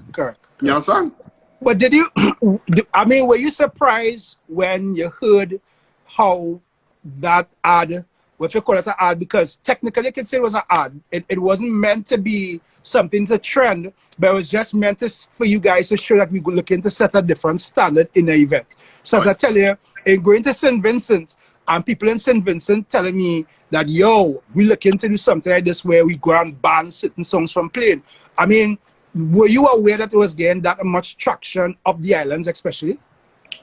You understand? But were you surprised when you heard how that ad, if you call it an ad, because technically you can say it was an ad. It wasn't meant to be something to trend, but it was just meant for you guys to show that we were looking to set a different standard in the event. So as I tell you, in going to St. Vincent, and people in St. Vincent telling me that, yo, we're looking to do something like this where we go and ban certain songs from playing. I mean, were you aware that it was getting that much traction up the islands especially?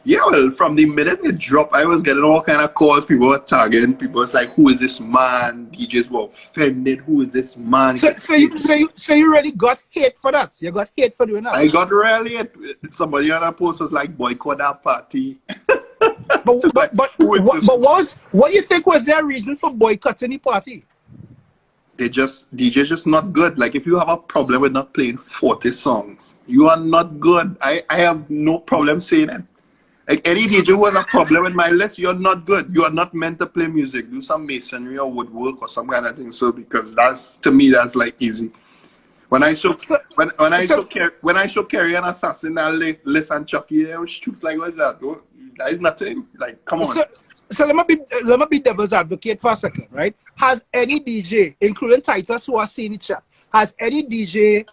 Yeah, well, from the minute it dropped, I was getting all kind of calls. People were tagging. People was like, who is this man? DJs were offended. Who is this man? So you really got hate for that? You got hate for doing that? I got really hate. Somebody on a post was like, boycott that party. But what do you think was their reason for boycotting the party? DJ's just not good. Like, if you have a problem with not playing 40 songs, you are not good. I have no problem saying it. Like, any DJ who has a problem with my list, you're not good. You are not meant to play music. Do some masonry or woodwork or some kind of thing. So, because that's, to me, that's like easy. When I show Kerry and Assassin that list and Chucky, they was shoots like, what's that? That is nothing. Like, come on. So let me be devil's advocate for a second, right? Has any DJ, including Titus who are seeing the chat, has any DJ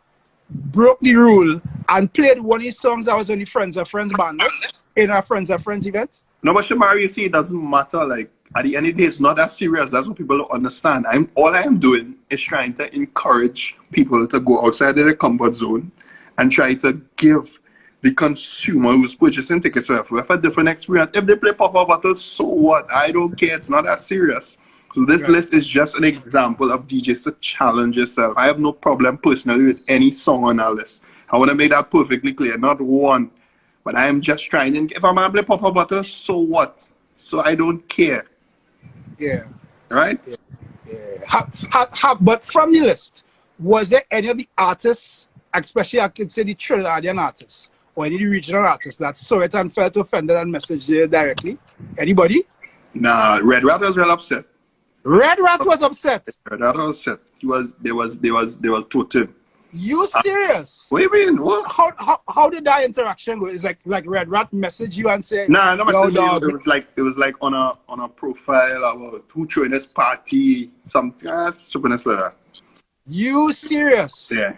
broke the rule and played one of his songs that was on the Friends of Friends band list in our Friends of Friends event? No, but Shomari, you see, it doesn't matter. Like, at the end of the day, it's not that serious. That's what people don't understand. All I am doing is trying to encourage people to go outside of their comfort zone and try to give the consumer who's purchasing tickets with a different experience. If they play pop-up battles, so what? I don't care. It's not that serious. So this list is just an example of DJs to challenge yourself. I have no problem personally with any song on our list. I want to make that perfectly clear. Not one. But I am just trying. And if I'm going to play pop-up battles, so what? So I don't care. Yeah. Right? Yeah. But from the list, was there any of the artists, especially I could say the Trinidadian artists, or any of the regional artists that saw it and felt offended and messaged there directly? Anybody? Nah, Red Rat was real upset. Red Rat was upset. Red Rat was upset. There was total. You serious? What do you mean? What? How did that interaction go? It's like Red Rat message you and say, nah, no, dog. It was like on a profile about who joined this party, something stupidness like that. You serious? Yeah.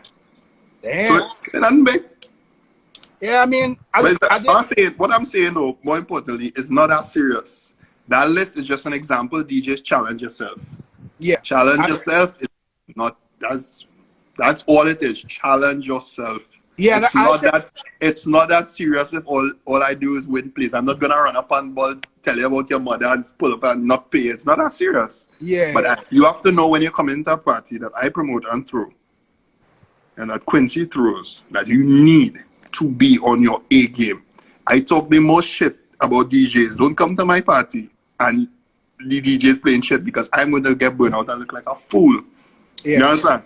Damn. So nothing big. Yeah, I mean, what I'm saying though, more importantly, is not that serious. That list is just an example. DJs, challenge yourself. Yeah. Challenge yourself. It's not that's all it is. Challenge yourself. Yeah, it's not that serious if all I do is win plays. I'm not gonna run up and ball, tell you about your mother and pull up and not pay. It's not that serious. Yeah. But you have to know when you come into a party that I promote and throw, and that Quincy throws, that you need to be on your A game. I talk the most shit about DJs. Don't come to my party and the DJs playing shit because I'm going to get burned out and look like a fool. Yeah. You understand?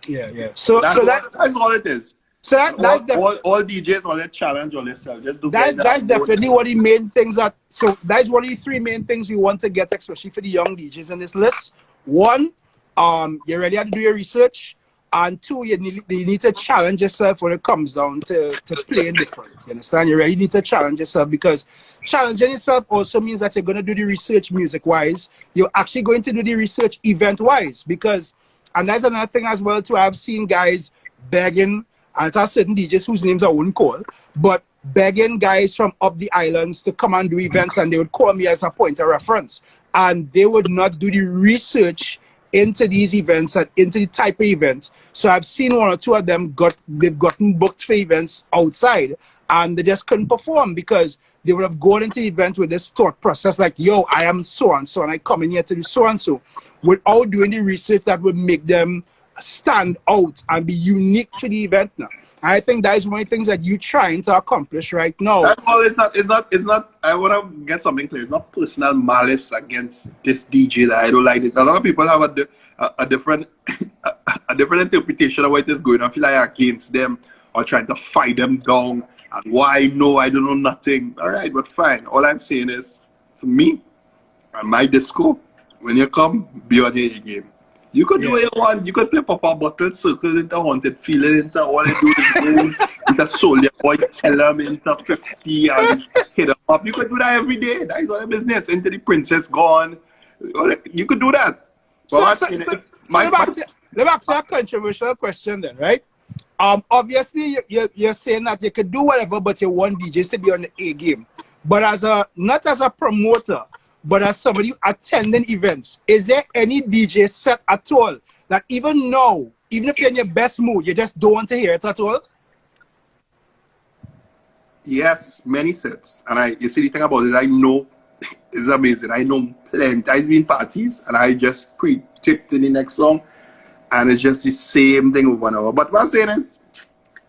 Yeah. So that's all it is. So that's all DJs, all their challenge, all their self. Just do that's definitely one of the main things so that's one of the three main things we want to get, especially for the young DJs in this list. One, you really have to do your research. And two, you need to challenge yourself when it comes down to playing different. You understand? You really need to challenge yourself, because challenging yourself also means that you're going to do the research music-wise. You're actually going to do the research event-wise, because, and that's another thing as well too, I've seen guys begging, and there are certain DJs whose names I wouldn't call, but begging guys from up the islands to come and do events, and they would call me as a point of reference. And they would not do the research into these events and into the type of events. So I've seen one or two of them they've gotten booked for events outside, and they just couldn't perform because they would have gone into the event with this thought process like, yo, I am so and so and I come in here to do so and so, without doing the research that would make them stand out and be unique to the event now. And I think that is one of the things that you're trying to accomplish right now. That's all. It's not, I want to get something clear. It's not personal malice against this DJ that I don't like it. A lot of people have a different interpretation of what is going on. I feel like against them or trying to fight them down. And why? No, I don't know nothing. All right, but fine. All I'm saying is, for me and my disco, when you come, be on your game. You could do what you want. You could play pop-up bottle, circle into haunted, feel it into all they do is go into Soldier Boy, tell them into 50 and hit them up. You could do that every day. That is all the business. Into the Princess gone. You could do that. Let me ask you a controversial question then, right? Obviously, you're saying that you could do whatever, but you want DJs to be on the A game. But not as a promoter, but as somebody attending events, is there any DJ set at all that even now, even if you're in your best mood, you just don't want to hear it at all? Yes, many sets. And you see the thing about it, I know it's amazing. I know plenty. I've been parties and I just pre-tip to the next song, and it's just the same thing with 1 hour. But what I'm saying is,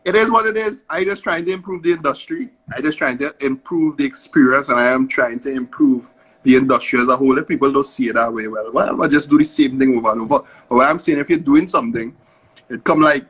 It is what it is. I just trying to improve the industry. I just trying to improve the experience, and I am trying to improve the industry as a whole. If people don't see it that way, well, I just do the same thing over and over. But what I'm saying, if you're doing something, it come like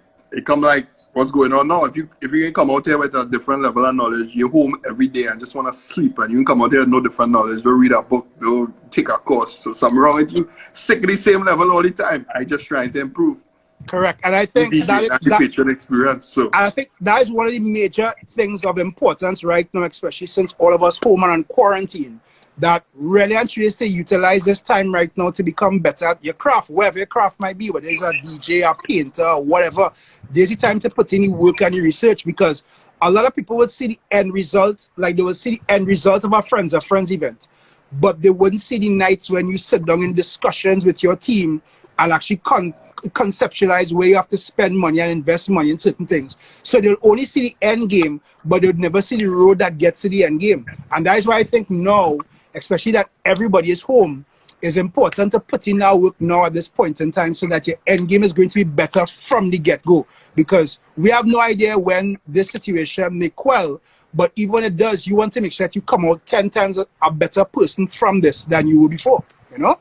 what's going on now. If you can come out here with a different level of knowledge, you're home every day and just want to sleep, and you can come out here with no different knowledge, don't read a book, don't take a course, so something wrong with you. Stick to the same level all the time. I just trying to improve. Correct, and I think that patron experience. So I think that is one of the major things of importance right now, especially since all of us home and on quarantine. That really and truly to utilize this time right now to become better at your craft, wherever your craft might be, whether it's a DJ, a painter, or whatever. There's the time to put in the work and the research, because a lot of people would see the end result, like they would see the end result of a friend's event, but they wouldn't see the nights when you sit down in discussions with your team and actually conceptualize where you have to spend money and invest money in certain things. So they'll only see the end game, but they'll never see the road that gets to the end game. And that is why I think now, especially that everybody is home, is important to put in our work now at this point in time, so that your end game is going to be better from the get-go. Because we have no idea when this situation may quell, but even when it does, you want to make sure that you come out 10 times a better person from this than you were before, you know?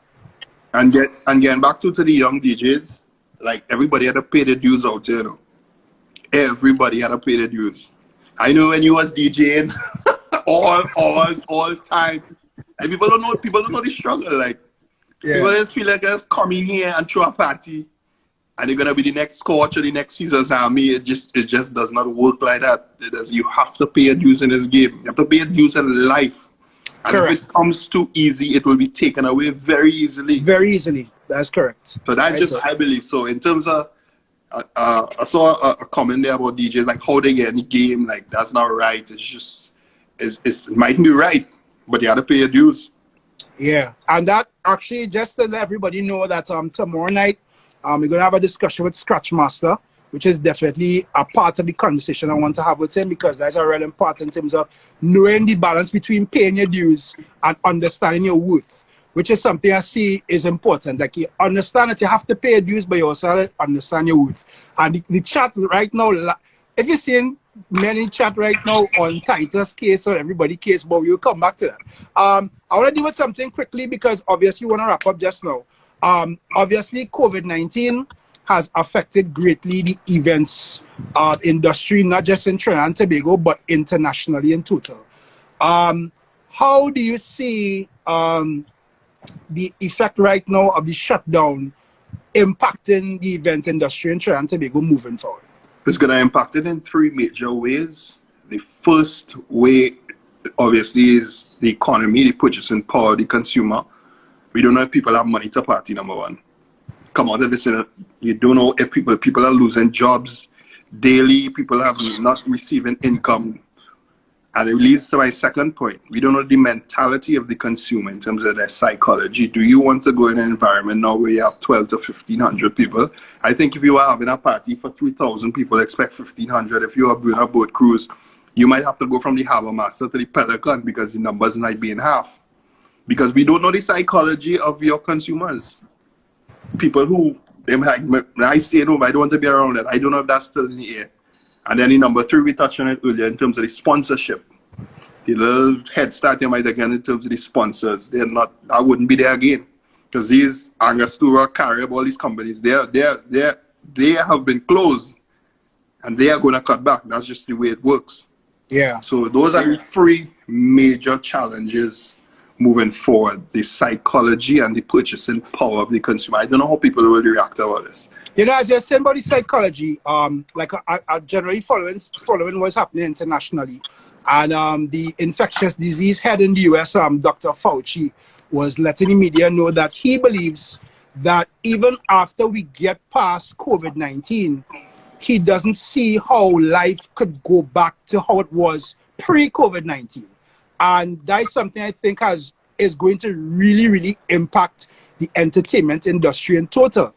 And getting back to the young DJs, like everybody had to pay the dues out here, you know. Everybody had to pay the dues. I know when you was DJing all hours, all time, and people don't know the struggle. Like people just feel like they're just coming here and throw a party, and they're gonna be the next coach or the next Caesar's Army. It just does not work like that. You have to pay your dues in this game. You have to pay your dues in life. And correct. If it comes too easy, it will be taken away very easily. Very easily. That's correct. So that's just, I believe. So in terms of, I saw a comment there about DJs, like how they get in the game, like that's not right. It's just, it might be right, but you have to pay your dues. Yeah, and that actually, just to let everybody know that tomorrow night, we're going to have a discussion with Scratch Master, which is definitely a part of the conversation I want to have with him, because that's a real important in terms of knowing the balance between paying your dues and understanding your worth, which is something I see is important. Like, you understand that you have to pay your dues, but you also understand your worth. And the chat right now, if you're seeing many chat right now on Titus case or everybody case, but we'll come back to that. I want to deal with something quickly, because obviously we want to wrap up just now. Obviously, COVID-19 has affected greatly the events industry, not just in Trinidad and Tobago, but internationally in total. How do you see the effect right now of the shutdown impacting the event industry in Trinidad and Tobago moving forward? It's going to impact it in three major ways. The first way, obviously, is the economy, the purchasing power, the consumer. We don't know if people have money to party, number one. Come out of this, you don't know if people are losing jobs daily, people are not receiving income. And it leads to my second point. We don't know the mentality of the consumer in terms of their psychology. Do you want to go in an environment now where you have 12 to 1,500 people? I think if you are having a party for 3,000 people, expect 1,500. If you are doing a boat cruise, you might have to go from the Harbour Master to the Pelican, because the numbers might be in half. Because we don't know the psychology of your consumers. People who, like, I stay at home, I don't want to be around it. I don't know if that's still in the air. And then the number three, we touched on it earlier in terms of the sponsorship. The little head start you might get in terms of the sponsors. They're not, I wouldn't be there again. Because these Angostura, Carib, all these companies, they have been closed. And they are going to cut back. That's just the way it works. Yeah. So those are the three major challenges moving forward: the psychology and the purchasing power of the consumer. I don't know how people will react about this. You know, as you're saying about the psychology, like I generally following what's happening internationally, and the infectious disease head in the US, Dr. Fauci, was letting the media know that he believes that even after we get past COVID-19, he doesn't see how life could go back to how it was pre-COVID-19. And that is something I think is going to really, really impact the entertainment industry in total.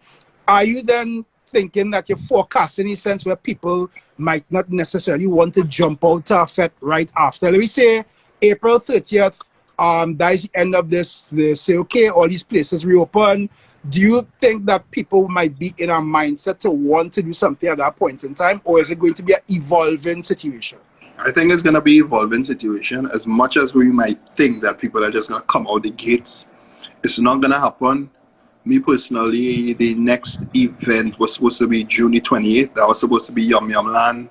Are you then thinking that you're forecasting in a sense where people might not necessarily want to jump out to a fete right after? Let me say April 30th, that is the end of this. They say, okay, all these places reopen. do you think that people might be in a mindset to want to do something at that point in time, or is it going to be an evolving situation? I think it's going to be an evolving situation. As much as we might think that people are just going to come out the gates, it's not going to happen. Me personally, the next event was supposed to be June 28th. That was supposed to be Yum Yum Land.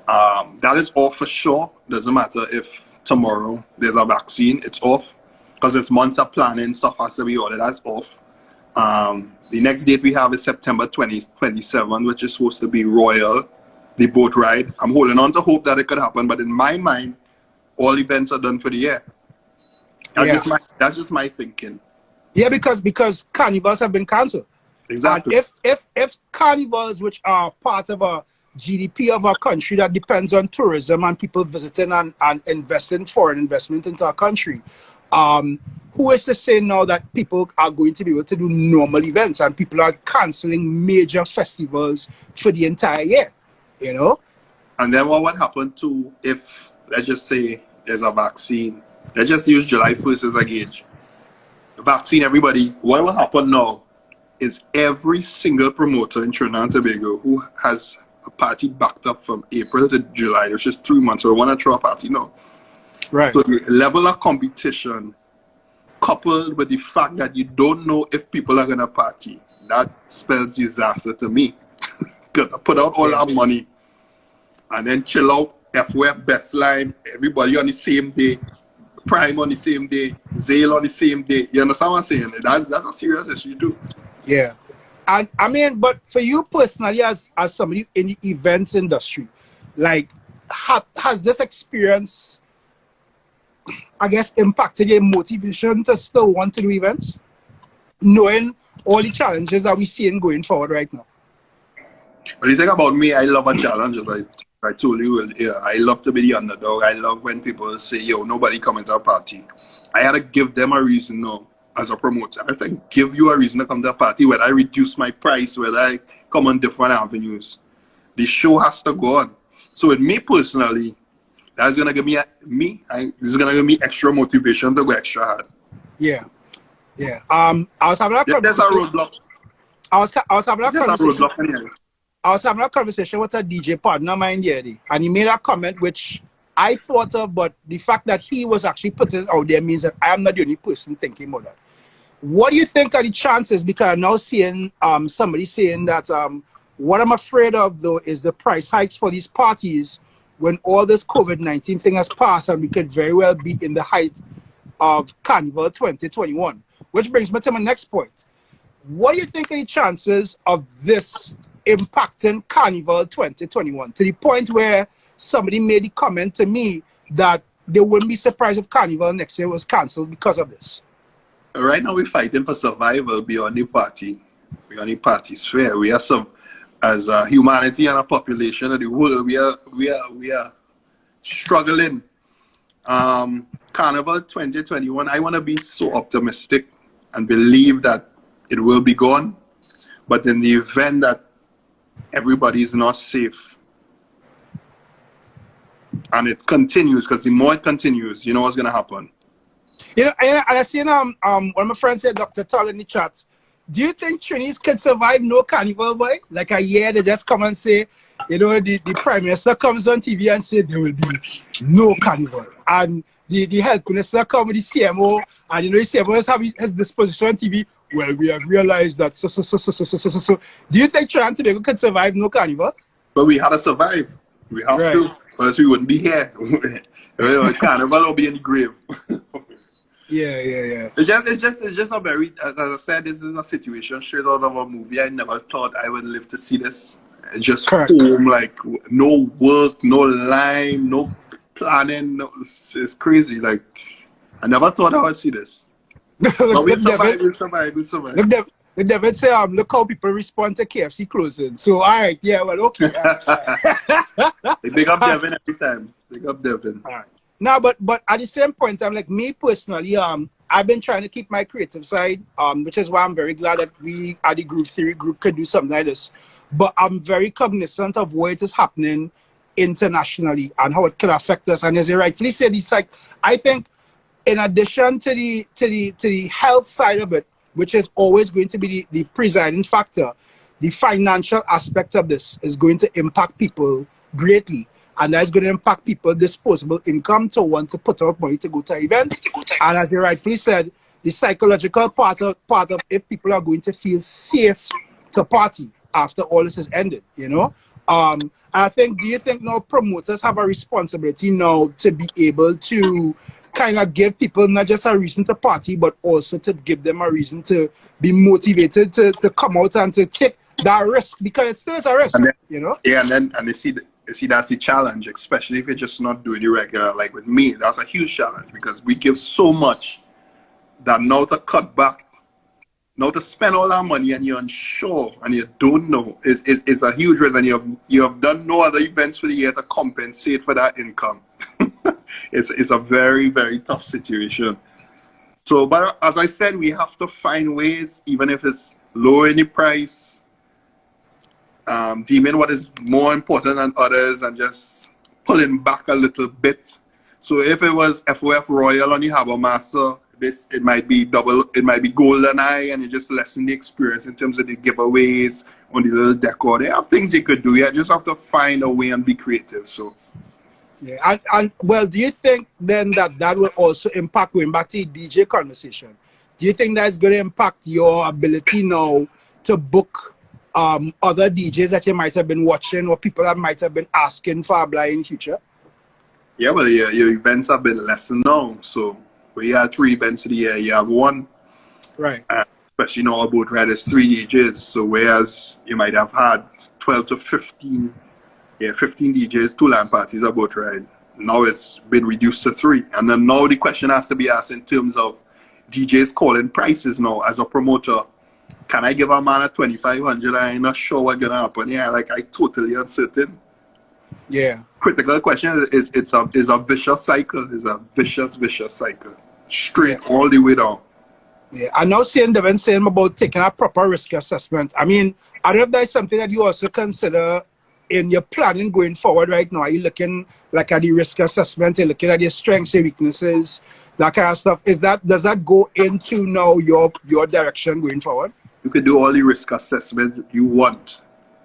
That is off for sure. Doesn't matter if tomorrow there's a vaccine, it's off. Because it's months of planning, stuff has to be ordered, that's off. The next date we have is September 27, which is supposed to be Royal, the boat ride. I'm holding on to hope that it could happen, but in my mind, all events are done for the year. That's just my thinking. Yeah, because carnivals have been cancelled. Exactly. And if carnivals, which are part of a GDP of our country that depends on tourism and people visiting and investing foreign investment into our country, who is to say now that people are going to be able to do normal events and people are cancelling major festivals for the entire year, you know? And then what would happen to if, let's just say, there's a vaccine? Let's just use July 1st as a gauge. The vaccine, everybody, what will happen now is every single promoter in Trinidad and Tobago who has a party backed up from April to July, which is 3 months, so we want to throw a party now. Right. So the level of competition, coupled with the fact that you don't know if people are going to party, that spells disaster to me. Because I put out all our money and then chill out, FWF, best line, everybody on the same day, Prime on the same day, Zale on the same day. You understand what I'm saying? That's a serious issue too. Yeah. And I mean, but for you personally, as somebody in the events industry, like, has this experience, I guess, impacted your motivation to still want to do events, knowing all the challenges that we're seeing going forward right now? When you think about me, I love a challenge. Like I told you earlier, I love to be the underdog. I love when people say, yo, nobody come to a party. I had to give them a reason now as a promoter. I have to give you a reason to come to a party, whether I reduce my price, whether I come on different avenues. The show has to go on. So with me personally, that's gonna give me this is gonna give me extra motivation to go extra hard. Yeah. Yeah. I was having a conversation. There's a roadblock. I was having a conversation. Anyway. I was having a conversation with a DJ partner of mine the other day, and he made a comment which I thought of, but the fact that he was actually putting it out there means that I am not the only person thinking about that. What do you think are the chances? Because I'm now seeing somebody saying that what I'm afraid of, though, is the price hikes for these parties when all this COVID-19 thing has passed, and we could very well be in the height of Carnival 2021. Which brings me to my next point. What do you think are the chances of this impacting Carnival 2021 to the point where somebody made a comment to me that they wouldn't be surprised if Carnival next year was cancelled because of this? Right now we're fighting for survival beyond the party sphere. We are as a humanity and a population of the world, we are struggling. Carnival 2021, I want to be so optimistic and believe that it will be gone, but in the event that everybody is not safe and it continues, because the more it continues, you know what's going to happen. You know, and I seen one of my friends said, Dr. Tall in the chat, do you think Trinis can survive no carnival, boy? Like a year, they just come and say, you know, the Prime Minister comes on TV and say there will be no carnival. And the health minister come with the CMO, and you know, the CMO has disposition on TV. Well, we have realized that so. Do you think Trinidad and Tobago can survive no carnival? But we had to survive. We have to, or else we wouldn't be here. Carnival will be in the grave. Yeah. It's just a very, as I said, this is a situation straight out of a movie. I never thought I would live to see this. Just home, like no work, no line, no planning. No, it's crazy. Like I never thought I would see this. But we survive. Look, the David say, look how people respond to KFC closing. So, all right, yeah, well, okay. They big up Devin every time. Big up Devin. All right. Now, but at the same point, I'm like, me personally, I've been trying to keep my creative side, which is why I'm very glad that we at the Group Theory Group could do something like this. But I'm very cognizant of what is happening internationally and how it can affect us. And as you rightfully said, it's like, I think in addition to the health side of it, which is always going to be the presiding factor, the financial aspect of this is going to impact people greatly. And that's going to impact people's disposable income to want to put out money to go to events. And as you rightfully said, the psychological part of if people are going to feel safe to party after all this is ended, you know? I think, do you think now promoters have a responsibility now to be able to kind of give people not just a reason to party, but also to give them a reason to be motivated to come out and to take that risk, because it still is a risk, you know? Yeah, and you see that's the challenge, especially if you're just not doing it regular. Like with me, that's a huge challenge because we give so much that now to cut back, now to spend all that money and you're unsure and you don't know is a huge risk, and you have done no other events for the year to compensate for that income. It's a very, very tough situation. So, but as I said, we have to find ways, even if it's lowering the price, deeming what is more important than others, and just pulling back a little bit. So if it was FOF Royal on the Harbour Master, it might be Golden Eye, and you just lessen the experience in terms of the giveaways on the little decor. There are things you could do. You just have to find a way and be creative. So yeah, and well, do you think then that will also impact, going back to the DJ conversation, do you think that's going to impact your ability now to book other DJs that you might have been watching, or people that might have been asking for a blind in future? Yeah, well, your events have been lessened now. So we had 3 events in the year, you have 1. Right. Especially now our boat ride is 3 DJs. So whereas you might have had 12 to 15, 15 DJs, 2 LAN parties a boat ride, now it's been reduced to 3. And then now the question has to be asked in terms of DJs calling prices now as a promoter. Can I give a man a 2,500? I'm not sure what's gonna happen. Yeah, like I totally uncertain. Yeah. Critical question is a vicious cycle. It's a vicious cycle. Straight all the way down. Yeah. I now seeing Devin saying about taking a proper risk assessment. I mean, I don't know if that's something that you also consider in your planning going forward right now. Are you looking like at the risk assessment, you're looking at your strengths, your weaknesses, that kind of stuff? Does that go into now your direction going forward? You can do all the risk assessment you want,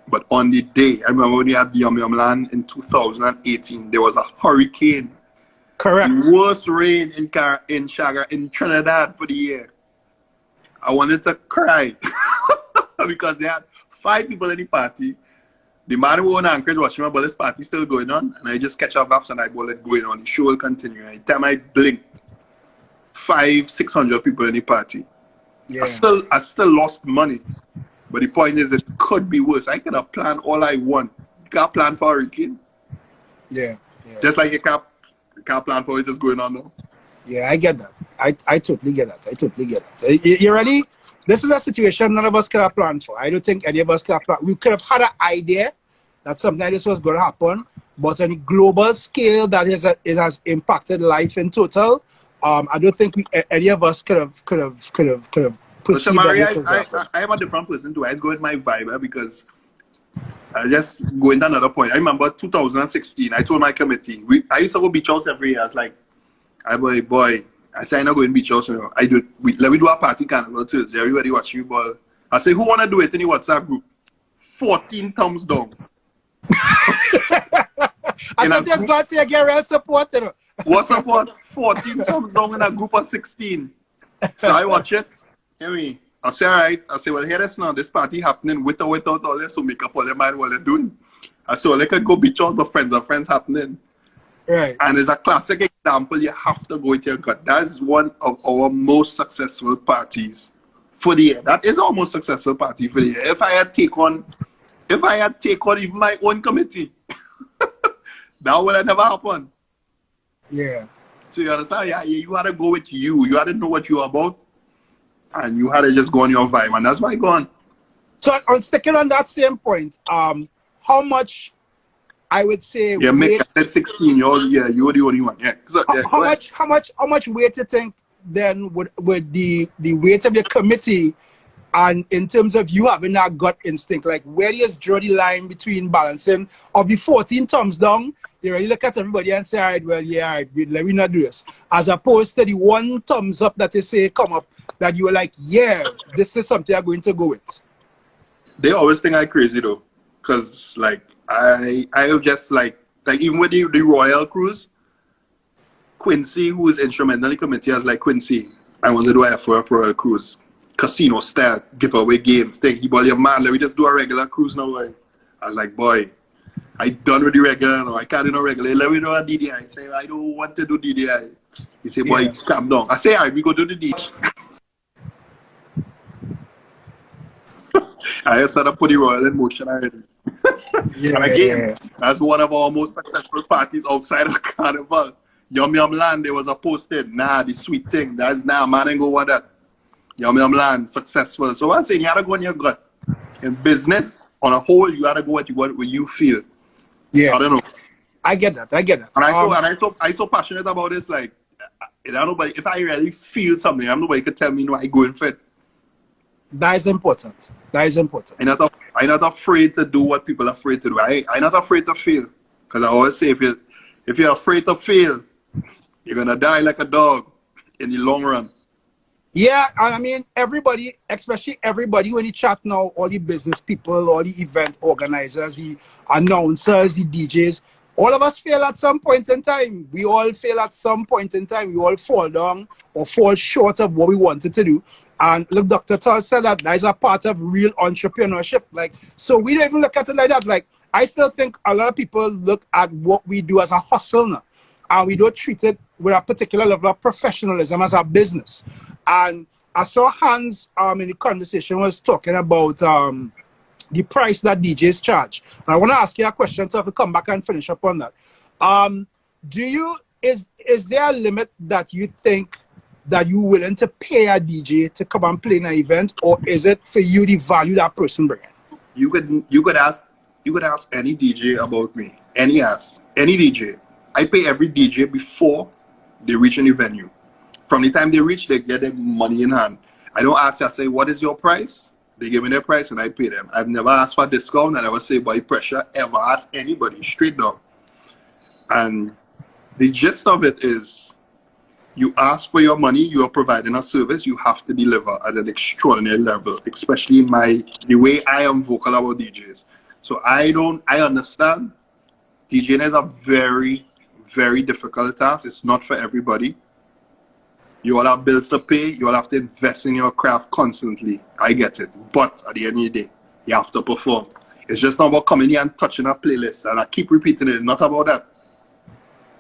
but on the day, I remember when we had Yum Yum Land in 2018, there was a hurricane. Correct. The worst rain in Trinidad for the year. I wanted to cry because they had 5 people in the party. The man who owned Anchorage watching me, but this party still going on, and I just catch up apps and I go, let going on. The show will continue. Every time I blink, 500-600 people in the party. Yeah. I still lost money, but the point is it could be worse. I could have planned all I want. You can't plan for a hurricane. Yeah. Just like you can't plan for it just going on now. Yeah, I get that. I totally get that. You ready? This is a situation none of us could have planned for. I don't think any of us could have planned. We could have had an idea that something like this was going to happen, but on a global scale that it has impacted life in total. I don't think any of us could have perceived that. I am a different person too. I go with my vibe because I just go into another point. I remember 2016. I told my committee. I used to go beach house every year. I was like, boy. I said I'm not going beach house. You know. Let me do a party carnival Tuesday. Everybody watching you, but I say who wanna do it in the WhatsApp group? 14 thumbs down. I thought just got to get real support, you know. What support? 14 thumbs down in a group of 16. So I watch it. Anyway, I say, all right. I say, well, here this now. This party happening with or without all this, so make up all their mind what they're doing. I say, well, they can go beach out, but friends are friends happening. Right. And it's a classic example. You have to go with your gut. That is one of our most successful parties for the year. That is our most successful party for the year. If I had take on even my own committee, that would have never happened. Yeah. So you understand? Yeah, you had to go with you. You had to know what you're about, and you had to just go on your vibe, and that's why I go on. So on sticking on that same point, how much I would say Mick said 16. You were the only one. Yeah. So, how much weight do you think then would the weight of your committee, and in terms of you having that gut instinct, like where do you draw the line between balancing of the 14 thumbs down? You really look at everybody and say, all right, well, yeah, all right, let me not do this. As opposed to the 1 thumbs up that you say, come up, that you were like, yeah, this is something I'm going to go with? They always think I'm crazy though, cause like I just like even with the Royal Cruise, Quincy, who is instrumental in the committee, was like, Quincy, I want to do a Royal Cruise, casino style, giveaway games, thing. He bought your man, let me just do a regular cruise now. Boy. I was like, boy, I done with the regular now. I can't do no regular. Let me do a DDI. I say, I don't want to do DDI. He said, boy, calm down. I say, all right, we go do the DDI. I started to put the Royal in motion already. And again, that's one of our most successful parties outside of Carnival. Yum Yum Land, there was a posted, nah, the sweet thing. That's nah, man, ain't go want that. Yum Yum Land, successful. So I'm saying you gotta go in your gut. In business, on a whole, you gotta go what you feel. Yeah. I don't know. I get that. And I'm so passionate about this, like, if I really feel something, I'm nobody could tell me no, I go in for it. That is important. I'm not afraid to do what people are afraid to do. I'm not afraid to fail. Because I always say, if you're afraid to fail, you're going to die like a dog in the long run. Yeah, and I mean, everybody, especially everybody when you chat now, all the business people, all the event organizers, the announcers, the DJs, all of us fail at some point in time. We all fail at some point in time. We all fall down or fall short of what we wanted to do. And look, Dr. Tal said that is a part of real entrepreneurship. Like, so we don't even look at it like that. Like, I still think a lot of people look at what we do as a hustle now. And we don't treat it with a particular level of professionalism as a business. And I saw Hans in the conversation was talking about the price that DJs charge. And I want to ask you a question, so if we come back and finish up on that. Is there a limit that you think that you're willing to pay a DJ to come and play in an event, or is it for you the value that person brings? You could ask any DJ about me. Any DJ. I pay every DJ before they reach any venue. From the time they reach, they get their money in hand. I don't ask, I say, what is your price? They give me their price and I pay them. I've never asked for a discount. I never say by pressure, ever ask anybody, straight down. And the gist of it is, you ask for your money, you are providing a service, you have to deliver at an extraordinary level, especially in the way I am vocal about DJs. So I understand DJing is a very, very difficult task. It's not for everybody. You all have bills to pay. You all have to invest in your craft constantly. I get it. But at the end of the day, you have to perform. It's just not about coming here and touching a playlist. And I keep repeating it. It's not about that.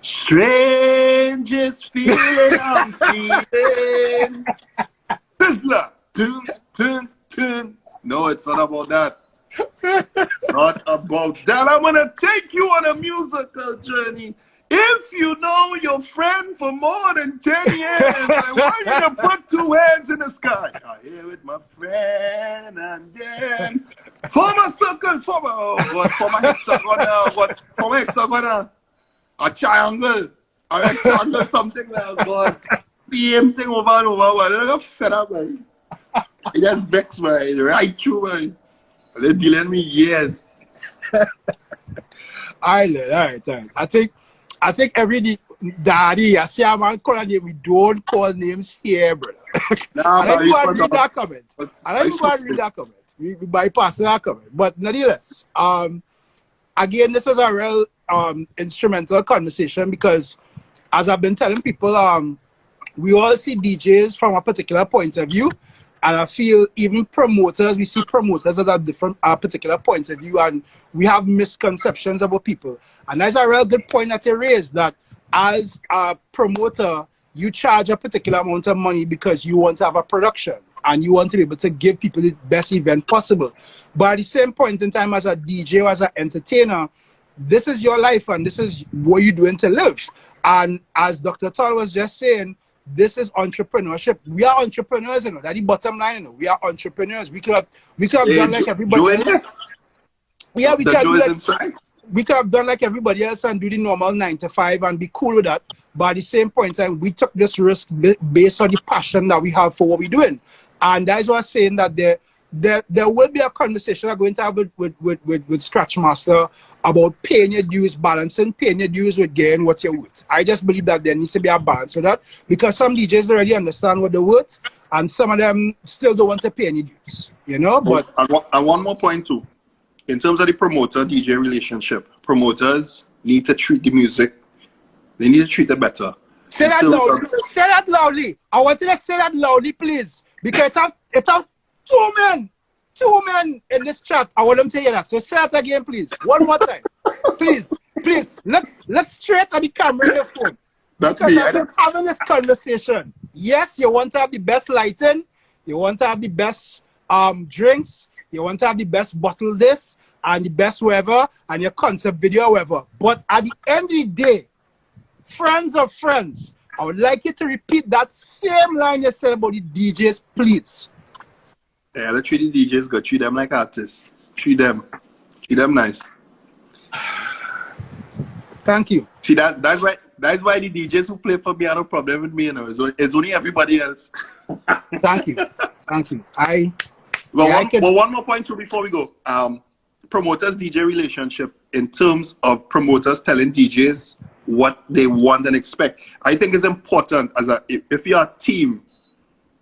Strangest feeling I'm feeling. Sizzler. Dun, dun, dun. No, it's not about that. Not about that. I'm going to take you on a musical journey. If you know your friend for more than 10 years, I want you to put two hands in the sky. I'm here with my friend, and then former hexagon, a triangle, a rectangle, something like God. Same thing over and over, man. I got fed up, man. I just vexed, man. Right through, man. They're dealing with me years. All right. I think every daddy, I see a man call a name, we don't call names here, brother. Nah, and I go and read that comment. We bypass that comment. But nonetheless, again, this was a real instrumental conversation because, as I've been telling people, we all see DJs from a particular point of view. And I feel even promoters, we see promoters at a different particular point of view, and we have misconceptions about people. And that's a real good point that you raised, that as a promoter, you charge a particular amount of money because you want to have a production and you want to be able to give people the best event possible. But at the same point in time, as a DJ or as an entertainer, this is your life and this is what you're doing to live. And as Dr. Tal was just saying, this is entrepreneurship. We are entrepreneurs, That's the bottom line, We are entrepreneurs. We could have done like everybody else. Yeah, we could have done like everybody else and do the normal 9 to 5 and be cool with that. But at the same point in time, we took this risk based on the passion that we have for what we're doing. And that's why I'm saying that there will be a conversation I'm going to have with Scratch Master about paying your dues, balancing paying your dues with getting what you're worth. I just believe that there needs to be a balance with that because some DJs already understand what they're worth and some of them still don't want to pay any dues, you know? But and one more point too. In terms of the promoter-DJ relationship, promoters need to treat the music, they need to treat it better. Say that loudly. Say that loudly. I want you to say that loudly, please. Because it has two men in this chat. I want them to hear that. So say that again, please. One more time. Please. Look straight at the camera in your phone. Because I've been having this conversation. Yes, you want to have the best lighting. You want to have the best drinks. You want to have the best bottle this and the best whatever and your concept video whatever. But at the end of the day, friends of friends, I would like you to repeat that same line you said about the DJs, please. Yeah, let's treat the DJs good. Treat them like artists. Treat them nice. Thank you. See, that's why the DJs who play for me have no problem with me, you know. It's only everybody else. Thank you. One more point too before we go. Promoters DJ relationship in terms of promoters telling DJs what they want and expect. I think it's important if you're a team,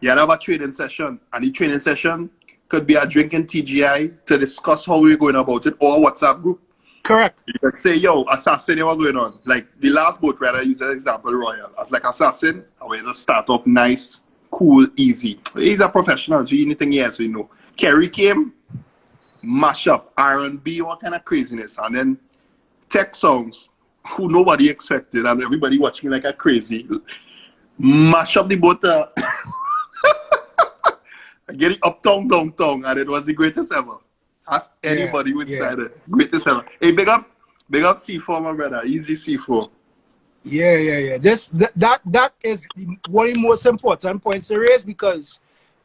you have a training session, and the training session could be a drinking TGI to discuss how we're going about it, or a WhatsApp group. Correct. You could say, yo, Assassin, what's going on? Like the last boat ride I use as example, Royal. I was like, Assassin, I will just start off nice, cool, easy. He's a professional, so anything he has, so you know. Kerry came, mash up, R&B, all kind of craziness, and then tech songs, who nobody expected, and everybody watched me like a crazy. Mash up the boat, get it uptown, downtown, and it was the greatest ever. Ask anybody who inside it. Greatest ever. Hey, big up C4, my brother. Easy C4. Yeah. That is one of the most important points to raise because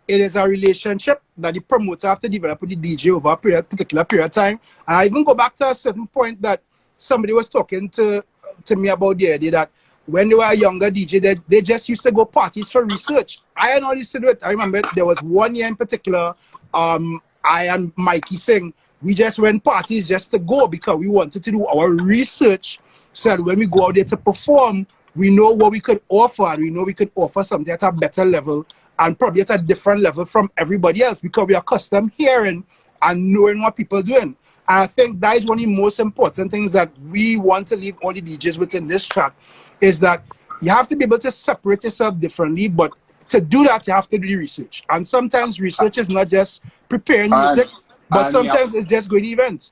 it is a relationship that the promoter have to develop with the DJ over a particular period of time. And I even go back to a certain point that somebody was talking to me about the idea that when they were a younger DJ, they just used to go parties for research. I had all used to do it. I remember there was one year in particular, I and Mikey Singh, we just went parties just to go because we wanted to do our research so that when we go out there to perform, we know what we could offer and we know we could offer something at a better level and probably at a different level from everybody else because we are accustomed hearing and knowing what people are doing. And I think that is one of the most important things that we want to leave all the DJs within this track is that you have to be able to separate yourself differently, but to do that, you have to do the research. And sometimes research is not just preparing music, but sometimes it's just going to events.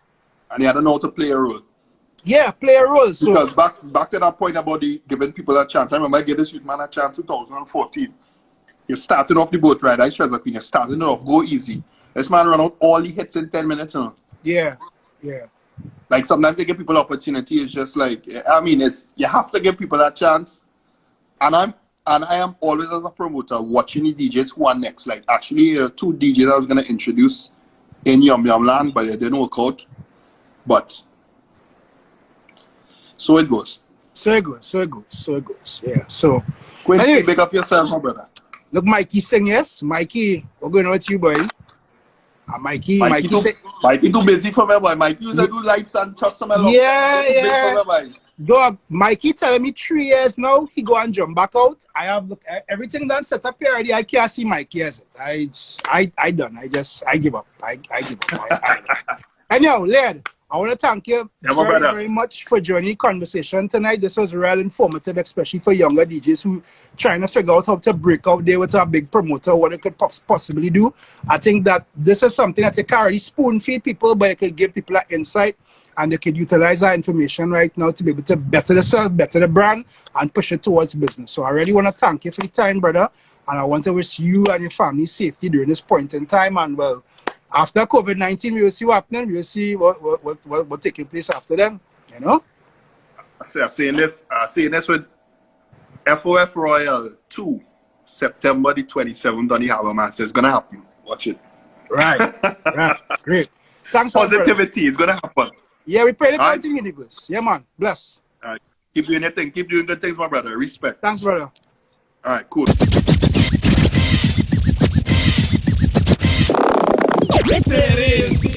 And you don't know how to play a role. Yeah, play a role. So because back to that point about giving people a chance. I remember I gave this youth man a chance in 2014. You're starting off the boat ride. I stress like when you're starting it off, go easy. This man run out all the hits in 10 minutes. You know? Yeah. Like sometimes they give people opportunity. It's just like, I mean, you have to give people that chance. And I am always as a promoter watching the DJs who are next. Like actually, two DJs I was gonna introduce in Yum Yum Land, but it didn't work out. But so it goes. So it goes. Yeah. So Quincy, anyway, big up yourself, my brother. Look, Mikey Singh, yes. Mikey, what's going on with you, boy? Mikey too busy for me, boy. Mikey used to do lights and trust some along. Yeah. Dog, Mikey telling me 3 years now, he go and jump back out. I have everything done set up here already. I can't see Mikey as it. I done. I give up. I give up. Anyhow, Laird, I want to thank you very much for joining the conversation tonight. This was real informative, especially for younger DJs who trying to figure out how to break out there with a big promoter, what they could possibly do. I think that this is something that you can't really spoon feed people, but you can give people an insight and they can utilize that information right now to be able to better themselves, better the brand, and push it towards business. So I really want to thank you for the time, brother. And I want to wish you and your family safety during this point in time. And well, after COVID-19, we will see what happening. We will see what taking place after them. You know. I'm saying this with FOF Royal 2, September the 27th on the Harbour, man. So it's gonna happen. Watch it. Right. Great. Thanks. Positivity is gonna happen. Yeah, we pray the continue, Nicholas. Yeah, man. Bless. All right. Keep doing your thing. Keep doing good things, my brother. Respect. Thanks, brother. All right. Cool. it is.